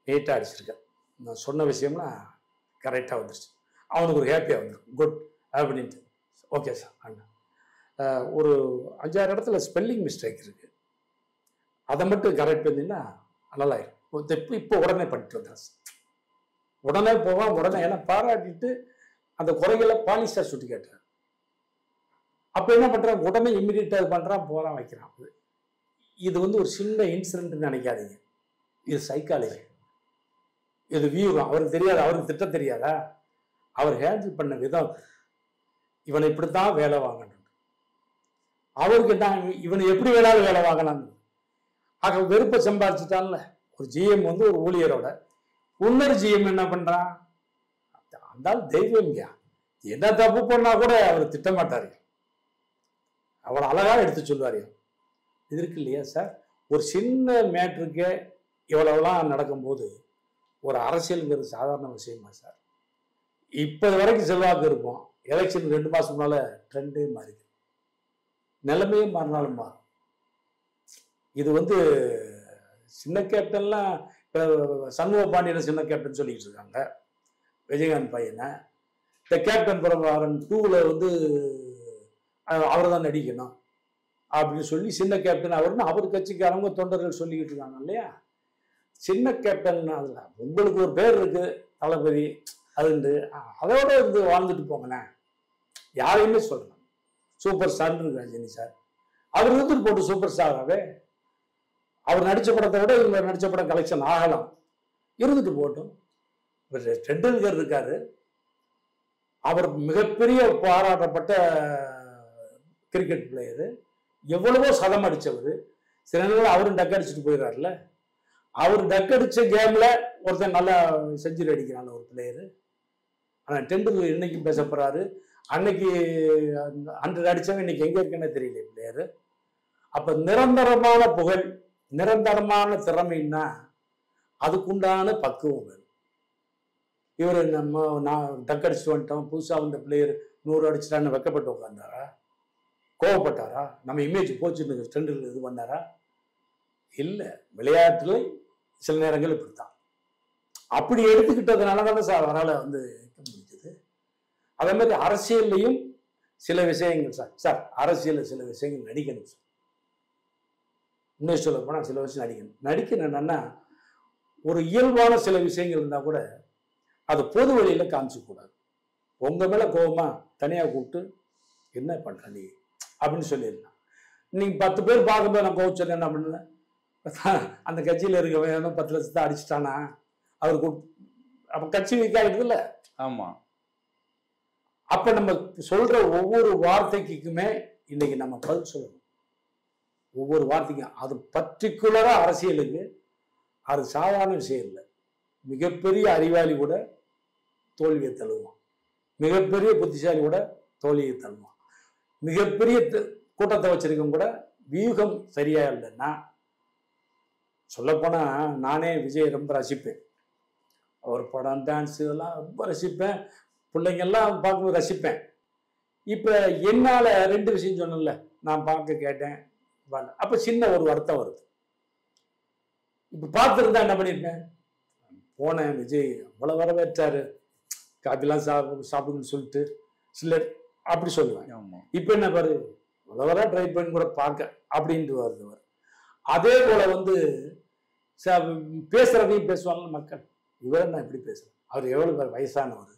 நீட்டாக அடிச்சிருக்கேன், நான் சொன்ன விஷயம்னா கரெக்டாக வந்துருச்சு, அவனுக்கு ஒரு ஹேப்பியாக வந்துடும், குட் அப்படின்ட்டு. ஓகே சார் அண்ணா, ஒரு 5-6 இடத்துல ஸ்பெல்லிங் மிஸ்டேக் இருக்கு, அதை மட்டும் கரெக்ட் பண்ணிங்கன்னா நல்லாயிரும். இப்போ உடனே பண்ணிட்டு வந்தேன், உடனே போவான். உடனே ஏன்னா பாராட்டிட்டு அந்த குறைகளை பாலிஷாக சுட்டி கேட்டார். அப்போ என்ன பண்ணுறான், உடனே இம்மிடியட்டாக இது பண்ணுறான், போகிறான், வைக்கிறான். இது ஒரு சின்ன இன்சிடென்ட்னு நினைக்காதீங்க, இது சைக்காலஜி, இது வியூகம். அவருக்கு தெரியாது, அவருக்கு திட்ட தெரியாதா, அவர் ஹேண்டில் பண்ண விதம், இவனை இப்படித்தான் வேலை வாங்கணும், அவருக்கு என்ன இவனை எப்படி வேணாலும் வேலை வாங்கலாம். ஆக வெறுப்பை சம்பாதிச்சுட்டான்ல ஒரு ஜிஎம், ஒரு ஊழியரோட இன்னொரு ஜிஎம் என்ன பண்றான், அந்த தெய்வம் என்ன தப்பு பண்ணா கூட அவர் திட்டமாட்டாரு, அவ்வளவு அழகா எடுத்து சொல்லுவாரு. இது இருக்கு இல்லையா சார், ஒரு சின்ன மேட்ருக்கு இவ்வளவுலாம் நடக்கும்போது ஒரு அரசியலுங்கிறது சாதாரண விஷயமா சார்? இப்ப வரைக்கும் செல்வாக்கு இருக்கும், எலெக்ஷன் 2 மாசம் முன்னால ட்ரெண்டே மாறி, நிலைமையே மாறினாலும் மாறும். இது சின்ன கேப்டன்லாம் சண்முக பாண்டியன் சின்ன கேப்டன் சொல்லிட்டு இருக்காங்க, விஜயகாந்த் பையனை. இந்த கேப்டன் பிரபாகரன் 2ல அவர் தான் நடிக்கணும் அப்படின்னு சொல்லி சின்ன கேப்டன் அவர்னு அவர் கட்சிக்காரங்க தொண்டர்கள் சொல்லிக்கிட்டு இருக்காங்க இல்லையா. சின்ன கேப்டன் அதுல உங்களுக்கு ஒரு பேர் இருக்கு, தளபதி அதுண்டு, அதோட வாழ்ந்துட்டு போங்களேன். யாரையுமே சொல்லலாம் சூப்பர் ஸ்டார் ரஜினி சார், அவர் இருந்துட்டு போட்டு சூப்பர் ஸ்டாராகவே, அவர் நடிச்ச படத்தை விட இவங்க நடிச்ச படம் கலெக்ஷன் ஆகலாம், இருந்துட்டு போட்டும். டெண்டுல்கர் இருக்காரு, அவர் மிகப்பெரிய பாராட்டப்பட்ட கிரிக்கெட் பிளேயரு, எவ்வளவோ சதம் அடிச்சவர். சில நேரம் அவரும் டக் அடிச்சுட்டு போயிடுறாருல, அவர் டக் அடிச்ச கேம்ல ஒருத்தன் நல்லா செஞ்சுரி அடிக்கிறாங்க ஒரு பிளேயரு. ஆனா டெண்டுல்கர் இன்னைக்கும் பேசப்படுறாரு, அன்னைக்கு 100 அடிச்சவன் இன்னைக்கு எங்க இருக்குன்னு தெரியல பிளேயரு. அப்ப நிரந்தரமான புகழ், நிரந்தரமான திறமைன்னா அதுக்குண்டான பக்குவம் வேணும். இவர் நான் டக் அடிச்சுட்டு வந்துட்டோம், புதுசா வந்த பிளேயர் 100 அடிச்சுட்டான்னு வெக்கப்பட்டு உட்கார்ந்தாரா, கோவப்பட்டாரா, நம்ம இமேஜ் போச்சுன்னு டெண்டுல்கர் இது பண்ணாரா? இல்லை. விளையாட்டுல சில நேரங்கள் இப்படித்தான். அப்படி எடுத்துக்கிட்டதுனால தானே சார் அவரால் முடிஞ்சது. அதே மாதிரி அரசியல்லையும் சில விஷயங்கள் சார் அரசியல் சில விஷயங்கள் நடிக்கணும் சார். இன்னும் சொல்ல போனால் சில விஷயம் நடிக்கணும் என்னன்னா, ஒரு இயல்பான சில விஷயங்கள் இருந்தா கூட அது பொது வழியில காமிச்சு கூடாது. உங்க மேல கோபமா தனியா கூப்பிட்டு என்ன பண்ற நீ அப்படின்னு சொல்லிடலாம். நீங்க 10 பேர் பார்க்கும்போது நான் கோவிச்சேன் என்ன பண்ணுவேன், அந்த கட்சியில் இருக்க 10 லட்சத்தை அடிச்சுட்டானா அவருக்கு அப்ப கட்சி வீக்காயிடுது இல்ல. ஆமா. அப்ப நம்ம சொல்ற ஒவ்வொரு வார்த்தைக்குமே இன்னைக்கு நம்ம பதில் சொல்லணும். ஒவ்வொரு வார்த்தைக்கும் அது பர்டிகுலரா அரசியலுக்கு அது சாதாரண விஷயம் இல்லை. மிகப்பெரிய அறிவாளி கூட தோல்வியை தழுவான், மிகப்பெரிய புத்திசாலி கூட தோல்வியை தழுவான், மிகப்பெரிய கூட்டத்தை வச்சிருக்கவங்க கூட வியூகம் சரியா இல்லைன்னா. சொல்லப்போனா நானே விஜய் ரொம்ப ரசிப்பேன். அவர் படம் டான்ஸ் இதெல்லாம் ரொம்ப ரசிப்பேன், பிள்ளைங்கெல்லாம் பார்க்கும்போது ரசிப்பேன். இப்போ என்னால் 2 விஷயம் சொன்னல, நான் பார்க்க கேட்டேன். அப்போ சின்ன ஒரு வருத்தம் வருது. இப்போ பார்த்துருந்தா என்ன பண்ணியிருப்பேன், போனேன் விஜய் அவ்வளோ வரவேற்றாரு, காப்பிலாம் சாப்பிடுன்னு சொல்லிட்டு சிலர் அப்படி சொல்லுவேன். இப்போ என்ன பாரு அவ்வளோ வர ட்ரை பண்ணி கூட பார்க்க அப்படின்ட்டு வருது. அதே போல வந்து பேசுறதையும் பேசுவாங்க மக்கள். இவர் நான் இப்படி பேசுறேன், அவர் எவ்வளவு பேர் வயசானவர்,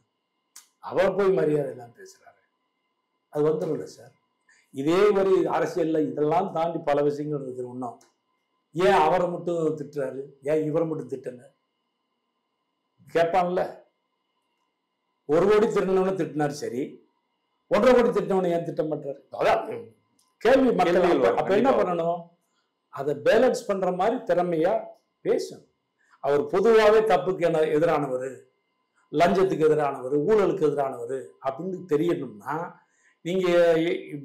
அவர் போய் மரியாதை எல்லாம் பேசுறாரு, அது வந்துடும் சார். இதே மாதிரி அரசியல்ல இதெல்லாம் தாண்டி பல விஷயங்கள் இருக்குது. இன்னும் ஏன் அவரை மட்டும் திட்டுறாரு, ஏன் இவரை மட்டும் திட்டல கேட்பான்ல. 1 கோடி திட்டினவனு திட்டினாரு, சரி 1.5 கோடி திட்டினவனை ஏன் திட்ட மாட்டாரு? அதான் கேள்வி மக்கள். அப்ப என்ன பண்ணணும், அதை பேலன்ஸ் பண்ற மாதிரி திறமையா பேசணும். அவர் பொதுவாகவே தப்புக்கு எதிரானவர், லஞ்சத்துக்கு எதிரானவர், ஊழலுக்கு எதிரானவர் அப்படின்னு தெரியணும்னா நீங்க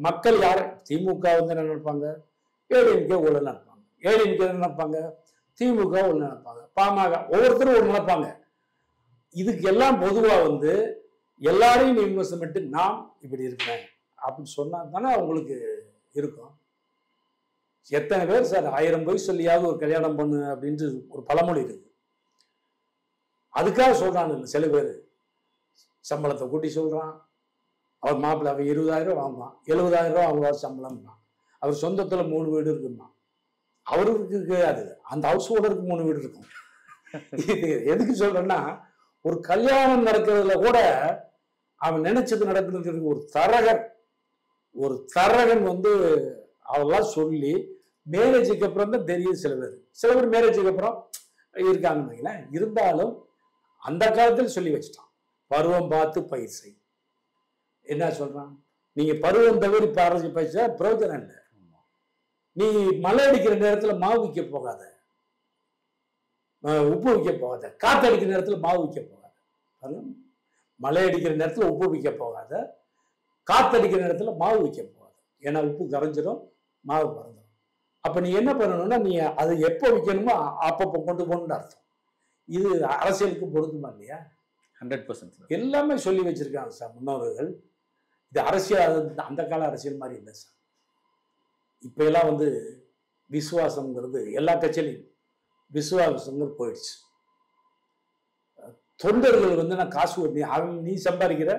மக்கள் யார திமுக வந்து என்ன நினைப்பாங்க, ஏடிஎம்கே ஊழல் நினைப்பாங்க, ஏடிஎம்கே நினைப்பாங்க, திமுக ஊழல் நினைப்பாங்க, பாமக ஒவ்வொருத்தரும் ஒரு நினைப்பாங்க. இதுக்கு எல்லாம் பொதுவா வந்து எல்லாரையும் விமர்சனமிட்டு நான் இப்படி இருக்கேன் அப்படின்னு சொன்னா தானே அவங்களுக்கு இருக்கும். எத்தனை பேர் சார் 1000 பொய் சொல்லியாவது ஒரு கல்யாணம் பண்ணு அப்படின்ட்டு ஒரு பழமொழி இருக்கு. அதுக்காக சொல்றான்னு இல்லை. சில பேர் சம்பளத்தை கூட்டி சொல்றான், அவர் மாப்பிள்ளை அவன் 20,000 வாங்குவான், 70,000 வாங்குவார் சம்பளம். அவர் சொந்தத்துல 3 வீடு இருக்குமா, அவருக்கு அது அந்த ஹவுஸ் ஓனருக்கு 3 வீடு இருக்கும். இது எதுக்கு சொல்றேன்னா, ஒரு கல்யாணம் நடக்கிறதுல கூட அவன் நினைச்சது நடக்கிறதுக்கு ஒரு தரகன் வந்து அவெல்லாம் சொல்லி மேரேஜுக்கு அப்புறம் தான் தெரியும். சில பேர் மேரேஜுக்கு அப்புறம் இருக்காங்கன்னு இருந்தாலும் அந்த காலத்தில் சொல்லி வச்சுட்டான், பருவம் பார்த்து பயிர் செய். என்ன சொல்றான், நீங்க பருவம் தவறி பாரஞ்சி பயிற்சா பிரயோஜனம் இல்லை. நீ மழை அடிக்கிற நேரத்துல மாவு விற்க போகாத, உப்பு விற்க போகாத, காத்து அடிக்கிற நேரத்துல மாவு விற்க போகாத. மழை அடிக்கிற நேரத்துல உப்பு விற்க போகாத, காத்து அடிக்கிற நேரத்துல மாவு விற்க போகாது. ஏன்னா உப்பு கரைஞ்சிடும், மாவு பறந்துடும். அப்ப நீ என்ன பண்ணணும்னா, நீ அது எப்போ விற்கணுமோ அப்பப்போ கொண்டு போகணும்னு அர்த்தம். இது அரசியலுக்கு பொருந்துமா இல்லையா? 100% எல்லாமே சொல்லி வச்சிருக்காங்க சார் முன்னோர்கள். இது அரசியல் அந்த கால அரசியல் மாதிரி இல்லை சார். இப்ப எல்லாம் வந்து விசுவாசம்ங்கிறது எல்லா கட்சியிலையும் விசுவாசங்கிறது போயிடுச்சு. தொண்டர்கள் வந்து நான் காசு நீ சம்பாதிக்கிற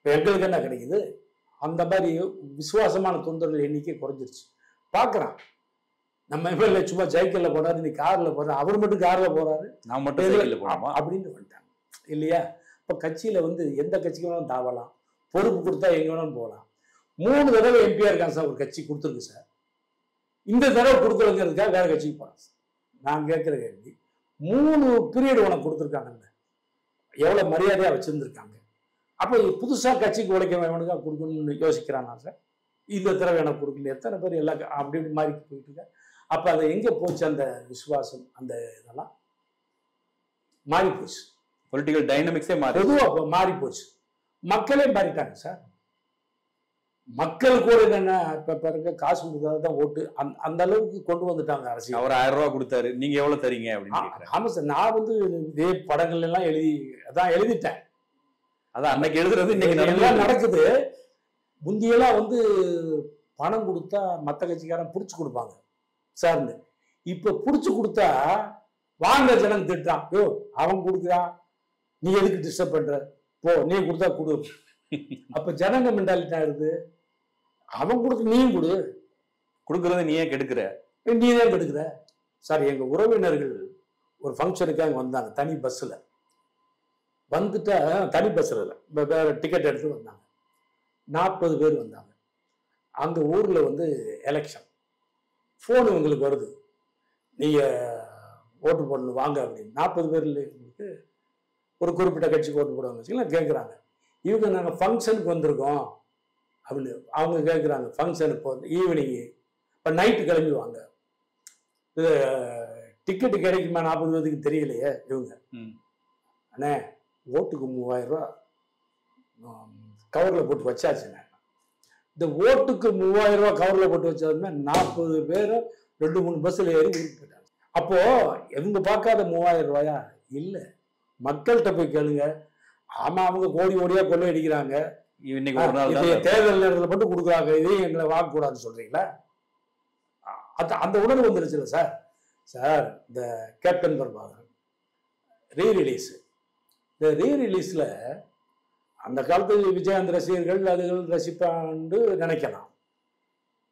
எங்களுக்கு என்ன கிடைக்குது, அந்த மாதிரி விசுவாசமான தொண்டர்கள் எண்ணிக்கை குறைஞ்சிருச்சு. பார்க்குறான் நம்ம எம்எல்ஏ சும்மா சைக்கிள்ல போறாரு, நீ கார்ல போறாரு, அவர் மட்டும் கார்ல போறாரு, நான் மட்டும் சைக்கிள்ல போறாமா அப்படின்னு வந்துட்டாங்க இல்லையா? இப்ப கட்சியில வந்து எந்த கட்சிக்கு வேணாலும் தாவலாம், பொறுப்பு கொடுத்தா எங்க வேணாலும் போகலாம். 3 தடவை எம்பியா இருக்காங்க சார், ஒரு கட்சி கொடுத்துருக்கு சார். இந்த தடவை கொடுக்கலங்கிறதுக்காக வேற கட்சிக்கு போறாங்க சார். நான் கேட்கிற கேள்வி, 3 பீரியட் உனக்கு கொடுத்துருக்காங்கல்ல, எவ்வளவு மரியாதையா வச்சிருந்துருக்காங்க. அப்ப புதுசா கட்சிக்கு உழைக்க வேணுக்கா கொடுக்கணும்னு யோசிக்கிறானா சார்? இந்த தடவை எனக்கு கொடுக்கல, எத்தனை பேர் எல்லாம் அப்படி மாறி போயிட்டு இருக்க. அப்ப அதை எங்க போச்சு, அந்த விசுவாசம், அந்த இதெல்லாம் மாறி போச்சு. பொலிட்டிக்கல் டைனமிக்ஸே பொதுவாக மாறி போச்சு. மக்களே மாறிட்டாங்க சார். மக்கள் கூட என்ன இப்ப பாருங்க, காசு கொடுத்தாதான் ஓட்டு, அந்த அளவுக்கு கொண்டு வந்துட்டாங்க அரசியல். அவர் 1000 ரூபாய் கொடுத்தாரு, நீங்க எவ்வளவு தரீங்க அப்படின்னு. ஆமா சார், நான் வந்து இதே படங்கள் எல்லாம் எழுதிட்டேன். அதான் அன்னைக்கு எழுதுறது இன்னைக்கு எல்லாம் நடக்குது. முந்தியெல்லாம் வந்து பணம் கொடுத்தா மற்ற கட்சிக்காரன் புடிச்சு கொடுப்பாங்க சார்ந்து. இப்ப புடிச்சு கொடுத்தா வாங்க ஜனம் திட்டுறான், யோ அவன் கொடுக்குறான் நீ எதுக்கு டிஸ்டர்ப் பண்ற, போ நீ கொடுத்தா கொடு. அப்ப ஜனங்க மென்டாலிட்டி ஆகுது, அவன் கொடுக்க நீயும் கொடு, கொடுக்கறது நீயே கெடுக்கிற, நீ தான் கெடுக்கிற. சார் எங்க உறவினர்கள் ஒரு ஃபங்க்ஷனுக்காக வந்தாங்க, தனி பஸ்ல வந்துட்டா, தனி பஸ்ல இல்லை வேற டிக்கெட் எடுத்து வந்தாங்க. 40 பேர் வந்தாங்க. அந்த ஊர்ல வந்து எலெக்ஷன், போன் உங்களுக்கு வருது, நீங்கள் ஓட்டு போடணும் வாங்க அப்படின்னு 40 பேருக்கு ஒரு குறிப்பிட்ட கட்சிக்கு ஓட்டு போடுவாங்க வச்சுக்கலாம் கேட்குறாங்க. இவங்க நாங்கள் ஃபங்க்ஷனுக்கு வந்திருக்கோம் அப்படின்னு அவங்க கேட்குறாங்க. ஃபங்க்ஷனுக்கு வந்து ஈவினிங்கு இப்போ நைட்டு கிளம்பி வாங்க. இது டிக்கெட்டு கிடைக்குமா 40 பேருக்கு தெரியலையே இவங்க. அண்ணே ஓட்டுக்கு 3000 ரூபா கவரில் போட்டு வச்சாச்சுண்ணே. இந்த ஓட்டுக்கு 3000 ரூபா கவரில் போட்டு வச்சதுமே 40 பேரும் 2-3 பஸ்ஸில் ஏறி ஊருக்கு போயிட்டாங்க. அப்போ இவங்க பார்க்காத 3000 ரூபாயா இல்லை, மக்கள்கிட்ட போய் கேளுங்க. ஆமா அவங்க கோடி கோடியா கொள்ளை அடிக்கிறாங்க, இன்னைக்கு ஒரு நாள் தேர்தல் நேரத்தில் மட்டும் கொடுக்குறாங்க, இதையும் எங்களை வாங்கக்கூடாதுன்னு சொல்றீங்களா? அந்த உணர்வு வந்துருச்சுல்ல சார். சார் இந்த கேப்டன் பிரபாகரன் ரீரிலீஸ், இந்த ரீரிலீஸில் அந்த காலத்தில் விஜயகாந்த் ரசிகர்கள் அதுகள் ரசிப்பான்னு நினைக்கலாம்.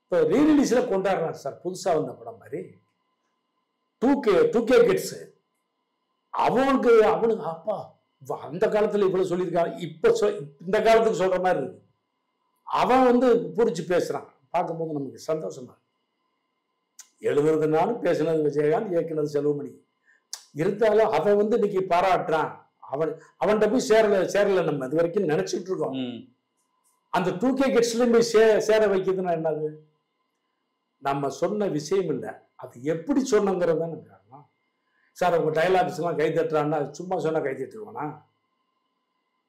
இப்போ ரீரிலீஸில் கொண்டாடுறாங்க சார் புதுசாக வந்த படம் மாதிரி. 2K கிட்ஸு அவனுக்கு அப்பா அந்த காலத்தில் இவ்வளோ சொல்லியிருக்காங்க, இப்போ இந்த காலத்துக்கு சொல்கிற மாதிரி இருக்கு. அவன் வந்து புரிச்சு பேசுகிறான், பார்க்கும்போது நமக்கு சந்தோஷமா. எழுதுறதுனாலும் பேசுனது விஜயகாந்த், இயக்குனது செல்வமணி. இருந்தாலும் அவன் வந்து இன்னைக்கு பாராட்டுறான். அவன்கிட்ட போய் சேரல நம்ம இது வரைக்கும் நினைச்சிட்டு இருக்கோம். அந்த 2K கிட்ஸ்லயும் போய் சேர வைக்கிறதுன்னா என்னது? நம்ம சொன்ன விஷயம் இல்லை, அது எப்படி சொன்னங்கிறது தான் காரணம். சார் உங்க டைலாக்ஸ் எல்லாம் கை தட்டுறான்னா சும்மா சொன்னா கை தட்டுருவானா?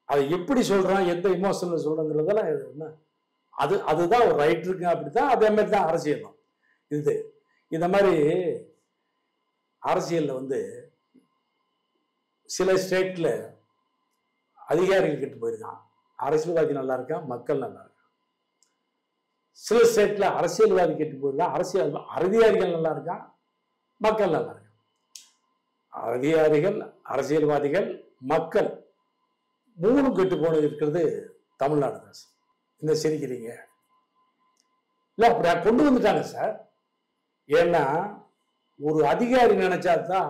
அதை எப்படி சொல்றான், எந்த இமோஷன்ல சொல்றங்கிறதெல்லாம் என்ன, அதுதான் ஒரு ரைட்டருக்கு அப்படித்தான். அதே மாதிரி தான் அரசியலும். இந்த மாதிரி அரசியல்ல வந்து சில ஸ்டேட்ல அதிகாரிகள் கெட்டு போயிருக்கான், அரசியல்வாதி நல்லா இருக்கான், மக்கள் நல்லா இருக்கான். சில ஸ்டேட்ல அரசியல்வாதி கெட்டு போயிருக்கான், அதிகாரிகள் நல்லா இருக்கான், மக்கள் நல்லா இருக்கான். அதிகாரிகள், அரசியல்வாதிகள், மக்கள் 3 கெட்டு போன இருக்கிறது தமிழ்நாடு தான். இந்த சிரிக்கிறீங்க இல்ல, அப்படி கொண்டு வந்துட்டாங்க சார். ஏன்னா ஒரு அதிகாரி நினைச்சா தான்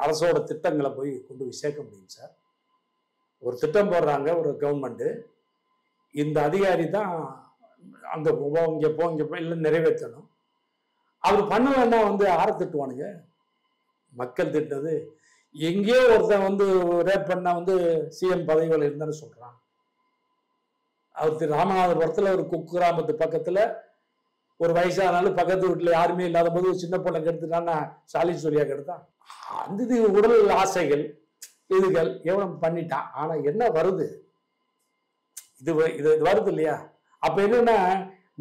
அரசோட திட்டங்களை போய் கொண்டு போய் சேர்க்க முடியும் சார். ஒரு திட்டம் போடுறாங்க ஒரு கவர்மெண்ட், இந்த அதிகாரி தான் அங்க போவோம் இங்க போ இல்லை நிறைவேற்றணும். அவர் பண்ணலன்னா வந்து ஆற திட்டுவானுங்க. மக்கள் திட்டது எங்கேயோ ஒருத்தன் வந்து ரேப் பண்ண வந்து சிஎம் பதவிகள் இருந்தான்னு சொல்றான். அவர் ராமநாதபுரத்துல ஒரு குக்கிராமத்து பக்கத்துல ஒரு வயசானாலும் பக்கத்து வீட்டுல யாருமே இல்லாத போது ஒரு சின்ன பொண்ணை கெடுத்துட்டான்னா ஸ்டாலின் சூர்யா கெடுத்தான். அந்த உடல் ஆசைகள் இதுகள் எவ்வளவு பண்ணிட்டான். ஆனா என்ன வருது, இது வருது இல்லையா? அப்ப என்னன்னா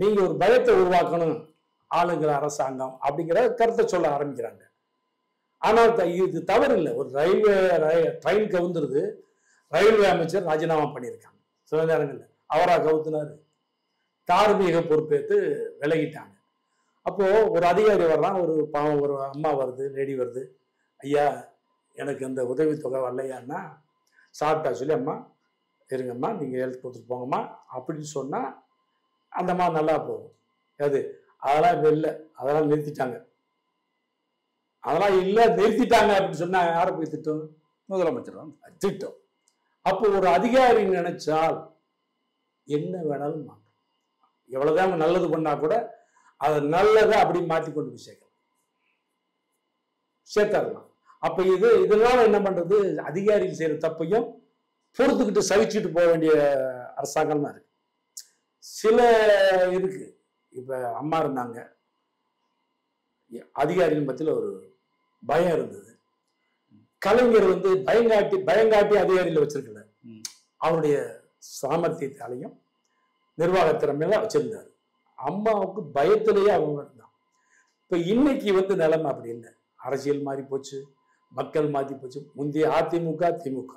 நீங்க ஒரு பயத்தை உருவாக்கணும் ஆளுங்கிற அரசாங்கம் அப்படிங்கிற கருத்தை சொல்ல ஆரம்பிக்கிறாங்க. ஆனால் இது தவறு இல்லை. ஒரு ட்ரெயின் கவுந்துருது, ரயில்வே அமைச்சர் ராஜினாமா பண்ணியிருக்காங்க சில நேரங்களில். அவரா கவுத்துனாரு, தார்மீக பொறுப்பேற்று விலகிட்டாங்க. அப்போ ஒரு அதிகாரி வர்றான், ஒரு அம்மா வருது, லேடி வருது, ஐயா எனக்கு இந்த உதவித்தொகை வரலையான்னா சாப்பிட்டா சொல்லி, அம்மா இருங்கம்மா நீங்கள் எழுத்து கொடுத்துட்டு போங்கம்மா அப்படின்னு சொன்னா அந்த அம்மா நல்லா போகும். அதெல்லாம் இப்போ இல்லை, அதெல்லாம் நிறுத்திட்டாங்க. அதெல்லாம் இல்லை நிறுத்திட்டாங்க அப்படின்னு சொன்னா யாரை போய் திட்டம்? முதலமைச்சர் திட்டம். அப்போ ஒரு அதிகாரி நினைச்சால் என்ன வேணாலும் மாற்றும். எவ்வளவுதான் நல்லது பண்ணா கூட அதை நல்லதை அப்படி மாற்றி கொண்டு போய் சேர்த்தரலாம். அப்ப இதனால என்ன பண்றது? அதிகாரிகள் செய்யற தப்பையும் பொறுத்துக்கிட்டு சகிச்சுட்டு போக வேண்டிய அரசாங்கம் தான் இருக்கு. சில இருக்கு. இப்ப அம்மா இருந்தாங்க, அதிகாரிகள் பத்தியில ஒரு பயம் இருந்தது. கலைஞர் வந்து பயங்காட்டி அதிகாரிகளை வச்சிருக்கல, அவருடைய சாமர்த்தியத்தாலையும் நிர்வாக திறமையெல்லாம் வச்சிருந்தாரு. அம்மாவுக்கு பயத்திலேயே அவங்க இருந்தான். இப்ப இன்னைக்கு வந்து நிலைமை அப்படி இல்லை. அரசியல் மாறி போச்சு, மக்கள் மாறி போச்சு. முந்தைய அதிமுக திமுக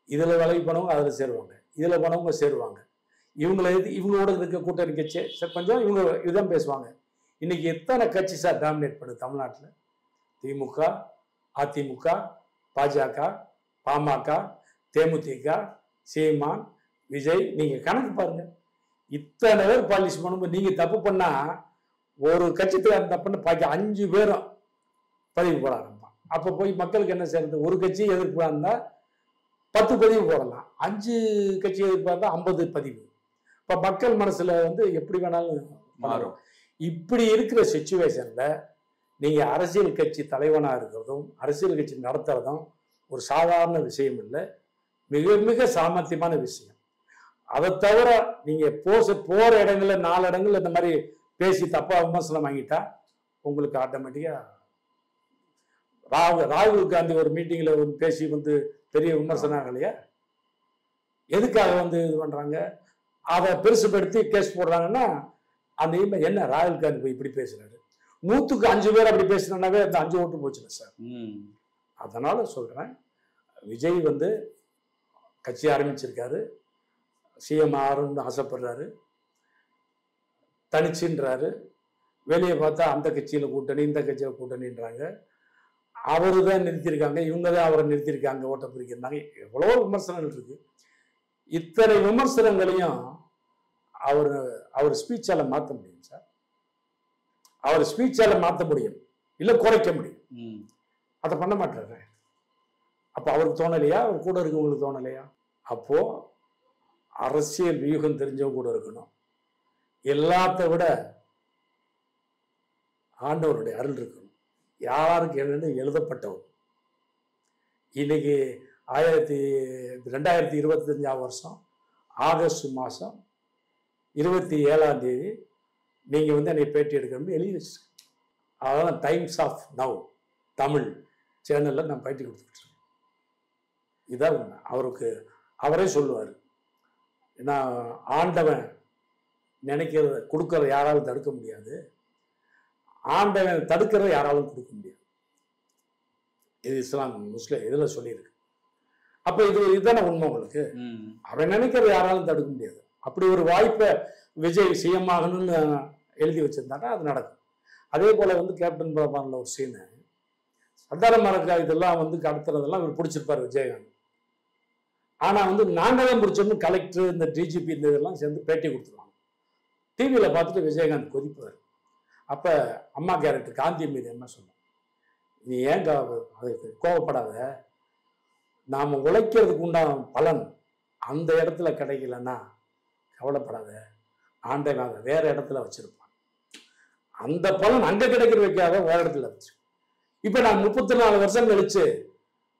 இதுல விலகி போனவங்க அதுல சேருவாங்க, இதுல போனவங்க சேருவாங்க. இவங்களோட இருக்க கூட்டணி கட்சி கொஞ்சம் இவங்க இதுதான் பேசுவாங்க. இன்னைக்கு எத்தனை கட்சி சார் டாமினேட் பண்ணுது தமிழ்நாட்டில்? திமுக, அதிமுக, பாஜக, பாமக, தேமுதிக, சீமான், விஜய். நீங்க கணக்கு பாருங்க, இத்தனை பேர் பாலிஷ் பண்ணும்போது நீங்க தப்பு பண்ணா ஒரு கட்சிக்காரன் தப்புன்னு பாக்கி 5 பேரும் பதிவு போட ஆரம்பிப்பான். அப்ப போய் மக்களுக்கு என்ன செய்யறது? ஒரு கட்சி எதிர்ப்பா இருந்தா 10 பதிவு போடலாம், 5 கட்சி எதிர்ப்பா இருந்தா 50 பதிவு. இப்ப மக்கள் மனசுல வந்து எப்படி வேணாலும் மாறும். இப்படி இருக்கிற சிச்சுவேஷன்ல நீங்க அரசியல் கட்சி தலைவனா இருக்கிறதும் அரசியல் கட்சி நடத்துறதும் ஒரு சாதாரண விஷயம் இல்லை, மிக மிக சாமர்த்தியமான விஷயம். அதை தவிர நீங்க போற இடங்கள்ல 4 இடங்கள்ல இந்த மாதிரி பேசி தப்பா விமர்சனம் வாங்கிட்டா உங்களுக்கு ஆட்டோமேட்டிக்கா ராகுல் காந்தி ஒரு மீட்டிங்ல பேசி பெரிய விமர்சனம் ஆகலையா? எதுக்காக இது பண்றாங்க? அதை பெருசுபடுத்தி கேஸ் போடுறாங்கன்னா அந்த என்ன ராகுல் காந்தி போய் இப்படி பேசுறாரு, 100க்கு 5 பேர் அப்படி பேசுனாவே அந்த 5 ஓட்டு போச்சுல சார். அதனால சொல்றேன், விஜய் கட்சி ஆரம்பிச்சிருக்காரு, சிஎம் ஆறுன்னு ஆசைப்படுறாரு, தனிச்சுன்றாரு. வெளியே பார்த்தா அந்த கட்சியில கூட்டணி இந்த கட்சியில கூட்டணின்றாங்க. அவரு தான் நிறுத்தியிருக்காங்க, இவங்க தான் அவரை நிறுத்தியிருக்காங்க, ஓட்ட பிரிக்கிறாங்க. எவ்வளவோ விமர்சனங்கள் இருக்கு. இத்தனை விமர்சனங்களையும் அவர் ஸ்பீச்சால மாற்ற முடியும் சார். அவர் ஸ்பீச்சால மாற்ற முடியும், இல்ல குறைக்க முடியும். அதை பண்ண மாட்டாரு. அப்ப அவருக்கு தோணலையா? அவர் கூட இருக்கவங்களுக்கு தோணலையா? அப்போ அரசியல் வியூகம் தெரிஞ்சவங்க கூட இருக்கணும். எல்லாத்த விட ஆண்டவருடைய அருள் இருக்கணும். யாருக்கு என்னன்னு எழுதப்பட்டவர். இன்னைக்கு 2025 வருஷம் ஆகஸ்ட் மாதம் 27ஆம் தேதி நீங்க என்னை பேட்டி எடுக்கணும்னு எழுதி வச்சிருக்கேன். அதான் டைம்ஸ் ஆஃப் நவ் தமிழ் சேனல்ல நான் பேட்டி கொடுத்துட்டு இருக்கேன். இதான் உண்மை. அவரே சொல்லுவார், ஏன்னா ஆண்டவன் நினைக்கிறத கொடுக்கறத யாராலும் தடுக்க முடியாது, ஆண்டவன் தடுக்கிறத யாராலும் கொடுக்க முடியாது. இது இஸ்லாம் முஸ்லிம் இதுல சொல்லியிருக்கு. அப்ப இதுதானே உண்மை உங்களுக்கு. அவன் நினைக்கிறத யாராலும் தடுக்க முடியாது. அப்படி ஒரு வாய்ப்பை விஜய் சிஎம் ஆகணும்னு எழுதி வச்சிருந்தாங்க, அது நடக்கும். அதே போல கேப்டன் பிரபான்ல ஒரு சீனு, சந்தான மரக்கா இதெல்லாம் கடத்துறதெல்லாம் இவர் பிடிச்சிருப்பாரு விஜயகாந்த். ஆனா நாங்க தான் பிடிச்சோம்னு கலெக்டர் இந்த டிஜிபி இந்த இதெல்லாம் சேர்ந்து பேட்டி கொடுத்துருவாங்க. டிவியில பார்த்துட்டு விஜயகாந்த் கொதிப்பார். அப்ப அம்மா கேரக்டர் காந்தி மீது என்ன சொன்னோம், நீ ஏன் அதுக்கு கோவப்படாத, நாம உழைக்கிறதுக்கு உண்டான பலன் அந்த இடத்துல கிடைக்கலன்னா கவலைப்படாத, ஆண்டவன் வேற இடத்துல வச்சிருப்பான், அந்த பலன் அங்க கிடைக்கிற வைக்காத வேற இடத்துல வச்சு. இப்ப நான் 34 வருஷம் கழிச்சு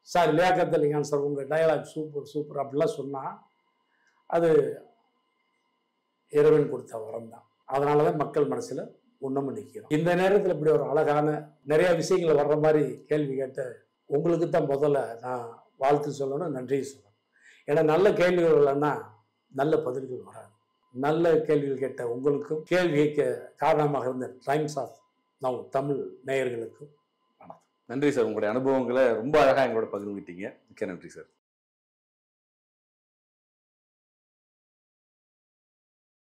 சார் லியாக்கத் அலி கான் சார் உங்க டயலாக் சூப்பர் சூப்பர் அப்படிலாம் சொன்னா அது இறைவன் கொடுத்த வரம் தான். அதனாலதான் மக்கள் மனசுல உண்ணம நிற்கிறோம். இந்த நேரத்தில் இப்படி ஒரு அழகான நிறைய விஷயங்கள் வர்ற மாதிரி கேள்வி கேட்ட உங்களுக்கு தான் முதல்ல நான் வாழ்த்து சொல்லணும், நன்றி சொல்லணும். ஏன்னா நல்ல கேள்விகள் இல்லைன்னா நல்ல பதில்கள் வராது. நல்ல கேள்விகள் கேட்ட உங்களுக்கும் கேள்வி கேட்க காரணமாக இருந்த டைம்ஸ் ஆஃப் நவ் தமிழ் நேயர்களுக்கும் வணக்கம். நன்றி சார். உங்களுடைய அனுபவங்களை ரொம்ப அழகாக எங்களோட பகிர்ந்துட்டீங்க. மிக்க நன்றி சார்.